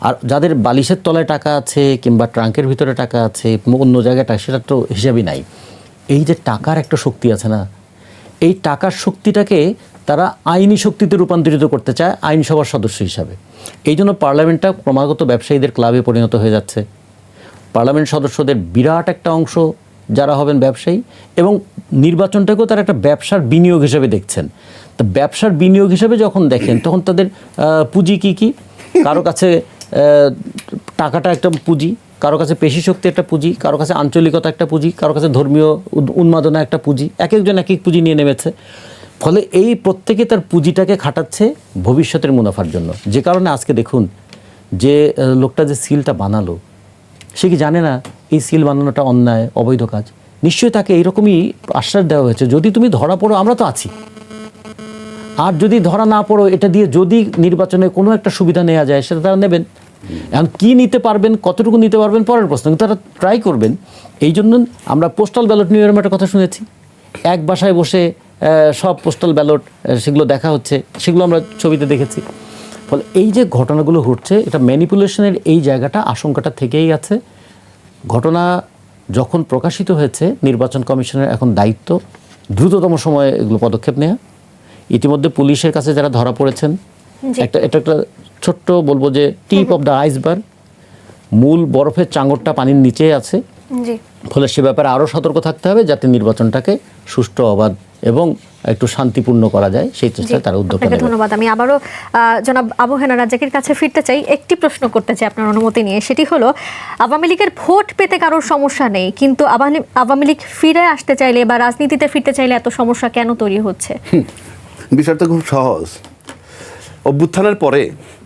আর যাদের বালিশের তলায় টাকা আছে কিংবা ট্রাঙ্কের ভিতরে টাকা আছে, অন্য জায়গায় টাকা, সেটা তো হিসাবই নাই। এই যে টাকার একটা শক্তি আছে না, এই টাকার শক্তিটাকে তারা আইনি শক্তিতে রূপান্তরিত করতে চায় আইনসভার সদস্য হিসাবে। এই জন্য পার্লামেন্টটা ক্রমাগত ব্যবসায়ীদের ক্লাবে পরিণত হয়ে যাচ্ছে। পার্লামেন্ট সদস্যদের বিরাট একটা অংশ যারা হবেন ব্যবসায়ী, এবং নির্বাচনটাকেও তারা একটা ব্যবসার বিনিয়োগ হিসেবে দেখছেন। তো ব্যবসার বিনিয়োগ হিসেবে যখন দেখেন, তখন তাদের পুঁজি কী কারো কাছে টাকাটা একটা পুঁজি, কারো কাছে পেশি শক্তি একটা পুঁজি, কারো কাছে আঞ্চলিকতা একটা পুঁজি, কারো কাছে ধর্মীয় উন্মাদনা একটা পুঁজি। এক একজন এক এক পুঁজি নিয়ে নেমেছে। ফলে এই প্রত্যেকে তার পুঁজিটাকে খাটাচ্ছে ভবিষ্যতের মুনাফার জন্য। যে কারণে আজকে দেখুন, যে লোকটা যে সিলটা বানালো, সে কি জানে না এই সিল বানানোটা অন্যায়, অবৈধ কাজ? নিশ্চয়ই তাকে এইরকমই আশ্বাস দেওয়া হয়েছে, যদি তুমি ধরা পড়ো আমরা তো আছি, আর যদি ধরা না পড়ো এটা দিয়ে যদি নির্বাচনে কোনো একটা সুবিধা নেওয়া যায় সেটা তারা নেবেন। এখন কী নিতে পারবেন, কতটুকু নিতে পারবেন পরের প্রশ্ন, কিন্তু তারা ট্রাই করবেন। এই জন্য আমরা পোস্টাল ব্যালট নিয়ে একটা কথা শুনেছি, এক বাসায় বসে সব পোস্টাল ব্যালট সেগুলো দেখা হচ্ছে, সেগুলো আমরা ছবিতে দেখেছি। ফলে এই যে ঘটনাগুলো ঘটছে, এটা ম্যানিপুলেশনের এই জায়গাটা, আশঙ্কাটা থেকেই আছে। ঘটনা যখন প্রকাশিত হয়েছে, নির্বাচন কমিশনের এখন দায়িত্ব দ্রুততম সময়ে এগুলো পদক্ষেপ নেওয়া। ইতিমধ্যে পুলিশের কাছে যারা ধরা পড়েছেন, এটা একটা ছোট্ট বলবো যে টিপ অফ দ্য আইসবার্গ, মূল বরফের চাঙড়টা পানির নিচে আছে। ফলে সে ব্যাপারে আরও সতর্ক থাকতে হবে, যাতে নির্বাচনটাকে সুষ্ঠু, অবাধ এবং একটু শান্তিপূর্ণ করা যায় সেই চেষ্টায় তারা উদ্যোগ আপনাকে নেবে। ধন্যবাদ। আমি আবারও জনাব আবু হেনা রাজ্জাকের কাছে ফিরতে চাই, একটি প্রশ্ন করতে চাই আপনার অনুমতি নিয়ে। সেটি হলো, আওয়ামী লীগের ভোট পেতে কারোর সমস্যা নেই, কিন্তু আওয়ামী লীগ ফিরে আসতে চাইলে বা রাজনীতিতে ফিরতে চাইলে এত সমস্যা কেন তৈরি হচ্ছে? বিষয়টা খুব সহজ। অভ্যুত্থানের পরে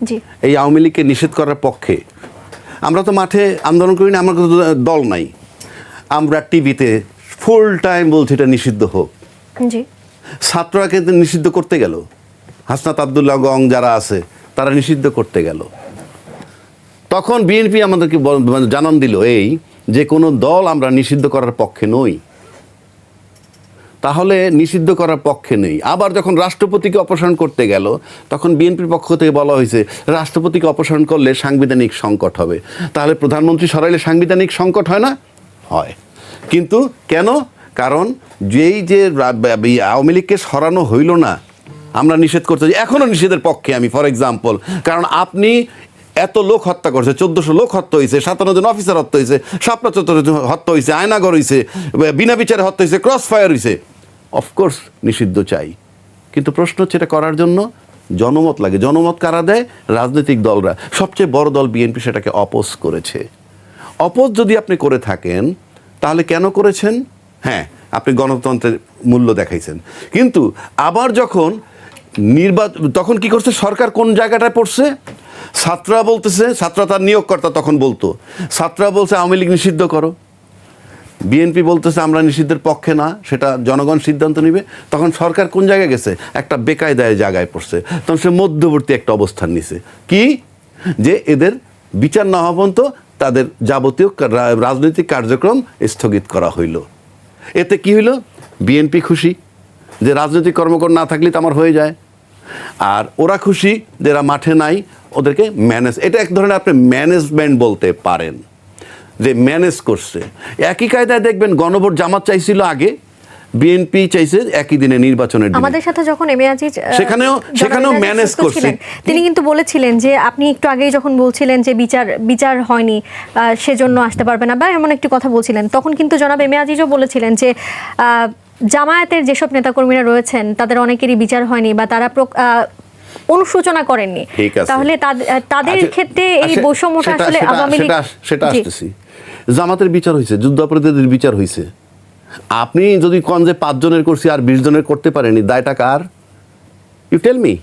জি, এই আওয়ামী লীগকে নিষেধ করার পক্ষে আমরা তো মাঠে আন্দোলন করি না, আমার তো দল নাই, আমরা টিভিতে ফুল টাইম বলছি এটা নিষিদ্ধ হোক। জি, ছাত্ররা কিন্তু নিষিদ্ধ করতে গেল, হাসনাত আবদুল্লাহ গং যারা আছে তারা নিষিদ্ধ করতে গেল। তখন বিএনপি আমাদেরকে জানান দিল এই যে কোনো দল আমরা নিষিদ্ধ করার পক্ষে নই, তাহলে নিষিদ্ধ করার পক্ষে নেই। আবার যখন রাষ্ট্রপতিকে অপসারণ করতে গেল তখন বিএনপির পক্ষ থেকে বলা হয়েছে রাষ্ট্রপতিকে অপসারণ করলে সাংবিধানিক সংকট হবে। তাহলে প্রধানমন্ত্রী সরাইলে সাংবিধানিক সংকট হয় না? হয়। কিন্তু কেন? কারণ যেই যে আওয়ামী লীগকে সরানো হইল না, আমরা নিষেধ করতে এখনও নিষেধের পক্ষে আমি, ফর এক্সাম্পল। কারণ আপনি এত লোক হত্যা করছে, 1400 লোক হত্যা হয়েছে, 57 জন অফিসার হত্যা হয়েছে, শাপলা চত্বরে হত্যা হয়েছে, আয়নাগর হয়েছে, বিনা বিচারে হত্যা হয়েছে, ক্রস ফায়ার হয়েছে। অফকোর্স নিষিদ্ধ চাই, কিন্তু প্রশ্ন হচ্ছে এটা করার জন্য জনমত লাগে। জনমত কারা দেয়? রাজনৈতিক দলরা। সবচেয়ে বড় দল বিএনপি সেটাকে অপোজ করেছে। অপোজ যদি আপনি করে থাকেন তাহলে কেন করেছেন? হ্যাঁ, আপনি গণতন্ত্রের মূল্য দেখাইছেন, কিন্তু আবার যখন তখন কি করছে সরকার? কোন জায়গাটায় পড়ছে? ছাত্ররা বলতেছে, ছাত্ররা তার নিয়োগকর্তা তখন বলতো, ছাত্ররা বলছে আওয়ামী লীগ নিষিদ্ধ করো, বিএনপি বলতেছে আমরা নিষিদ্ধের পক্ষে না, সেটা জনগণ সিদ্ধান্ত নিবে। তখন সরকার কোন জায়গায় গেছে? একটা বেকায়দায় জায়গায় পড়ছে। তখন সে মধ্যবর্তী একটা অবস্থান নিছে, কি যে এদের বিচার না হওয়া পর্যন্ত তাদের যাবতীয় রাজনৈতিক কার্যক্রম স্থগিত করা হইল। এতে কি হইল? বিএনপি খুশি যে রাজনৈতিক কর্মকর্তা না থাকলে তো আমার হয়ে যায়, আর ওরা খুশি যে এরা মাঠে নাই, ওদেরকে ম্যানেজ, এটা এক ধরনের আপনি ম্যানেজমেন্ট বলতে পারেন, যে ম্যানেজ করছে। একই কায়দায় দেখবেন গণভোট জামাত চাইছিল আগে, বিএনপি চাইছে একই দিনে নির্বাচনের দিনে। আমাদের সাথে যখন এম এ আজিজ সেখানেও ম্যানেজ করছে। তিনি কিন্তু বলেছিলেন যে আপনি একটু আগেই যখন বলছিলেন যে বিচার হয়নি সেজন্য আসতে পারবে না বা এমন একটি কথা বলছিলেন, তখন কিন্তু জনাব এম এ আজিজও বলেছিলেন যে জামায়াতের যেসব নেতাকর্মীরা রয়েছেন তাদের অনেকেরই বিচার হয়নি বা তারা অনুশোচনা করেননি। তাহলে তাদের ক্ষেত্রে এই বৈষম্যটা আসলে আওয়ামী লীগ, সেটা আসতেছি। জামাতের বিচার হয়েছে, যুদ্ধাপরাধীদের বিচার হয়েছে। আপনি যদি কোন যে 5 জনের করছি আর 20 জনের করতে পারেনি, দায়টা কার? You tell me.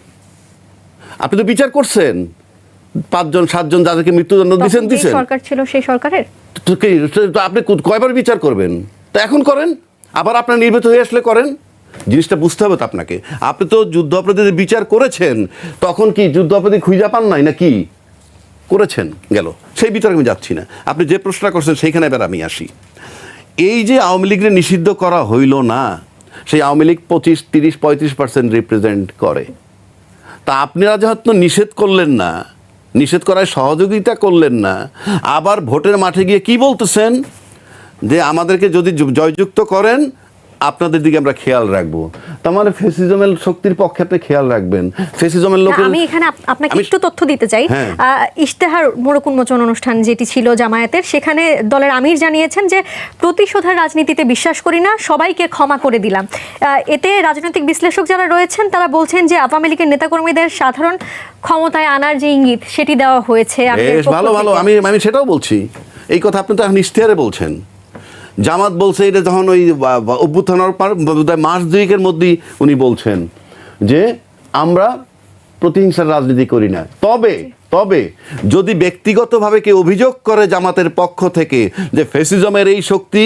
আপনি তো বিচার করছেন 5 জন 7 জন যাদেরকে মৃত্যুদণ্ড দিয়েছেন। সরকার ছিল সেই সরকারের, তো আপনি কয়বার বিচার করবেন? তো এখন করেন, আবার আপনার নির্বাচিত হয়ে আসলে করেন। জিনিসটা বুঝতে হবে তো আপনাকে। আপনি তো যুদ্ধাপরাধীদের বিচার করেছেন, তখন কি যুদ্ধাপরাধী খুঁজে পান নাই না কি করেছেন? গেল, সেই বিচারে আমি যাচ্ছি না। আপনি যে প্রশ্নটা করছেন সেইখানে এবার আমি আসি। এই যে আওয়ামী লীগের নিষিদ্ধ করা হইল না, সেই আওয়ামী লীগ 25-30-35% রিপ্রেজেন্ট করে। তা আপনারা যেহেতু নিষেধ করলেন না, নিষেধ করায় সহযোগিতা করলেন না, আবার ভোটের মাঠে গিয়ে কি বলতেছেন যে আমাদেরকে যদি জয়যুক্ত করেন আপনাদের দিকে আমরা খেয়াল রাখবো। তার মানে ফ্যাসিজমের শক্তির পক্ষে আপনি খেয়াল রাখবেন। ফ্যাসিজমের লোকের, আমি এখানে আপনাকে একটু তথ্য দিতে চাই। হ্যাঁ। ইশতেহার মোড়ক উন্মোচন অনুষ্ঠান যেটি ছিল জামায়াতের, সেখানে দলের আমির জানিয়েছেন যে প্রতিশোধের রাজনীতিতে বিশ্বাস করি না, সবাইকে ক্ষমা করে দিলাম। এতে রাজনৈতিক বিশ্লেষক যারা রয়েছেন তারা বলছেন যে আওয়ামী লীগের নেতাকর্মীদের সাধারণ ক্ষমতায় আনার যে ইঙ্গিত সেটি দেওয়া হয়েছে। ভালো ভালো, আমি সেটাও বলছি। এই কথা আপনি তো এখন ইশতেহারে বলছেন। জামাত বলছে এটা যখন ওই অভ্যুত্থানের পর মাস 2 মধ্যেই উনি বলছেন যে আমরা প্রতিহিংসার রাজনীতি করি না। তবে যদি ব্যক্তিগতভাবে কেউ অভিযোগ করে জামাতের পক্ষ থেকে যে ফ্যাসিজমের এই শক্তি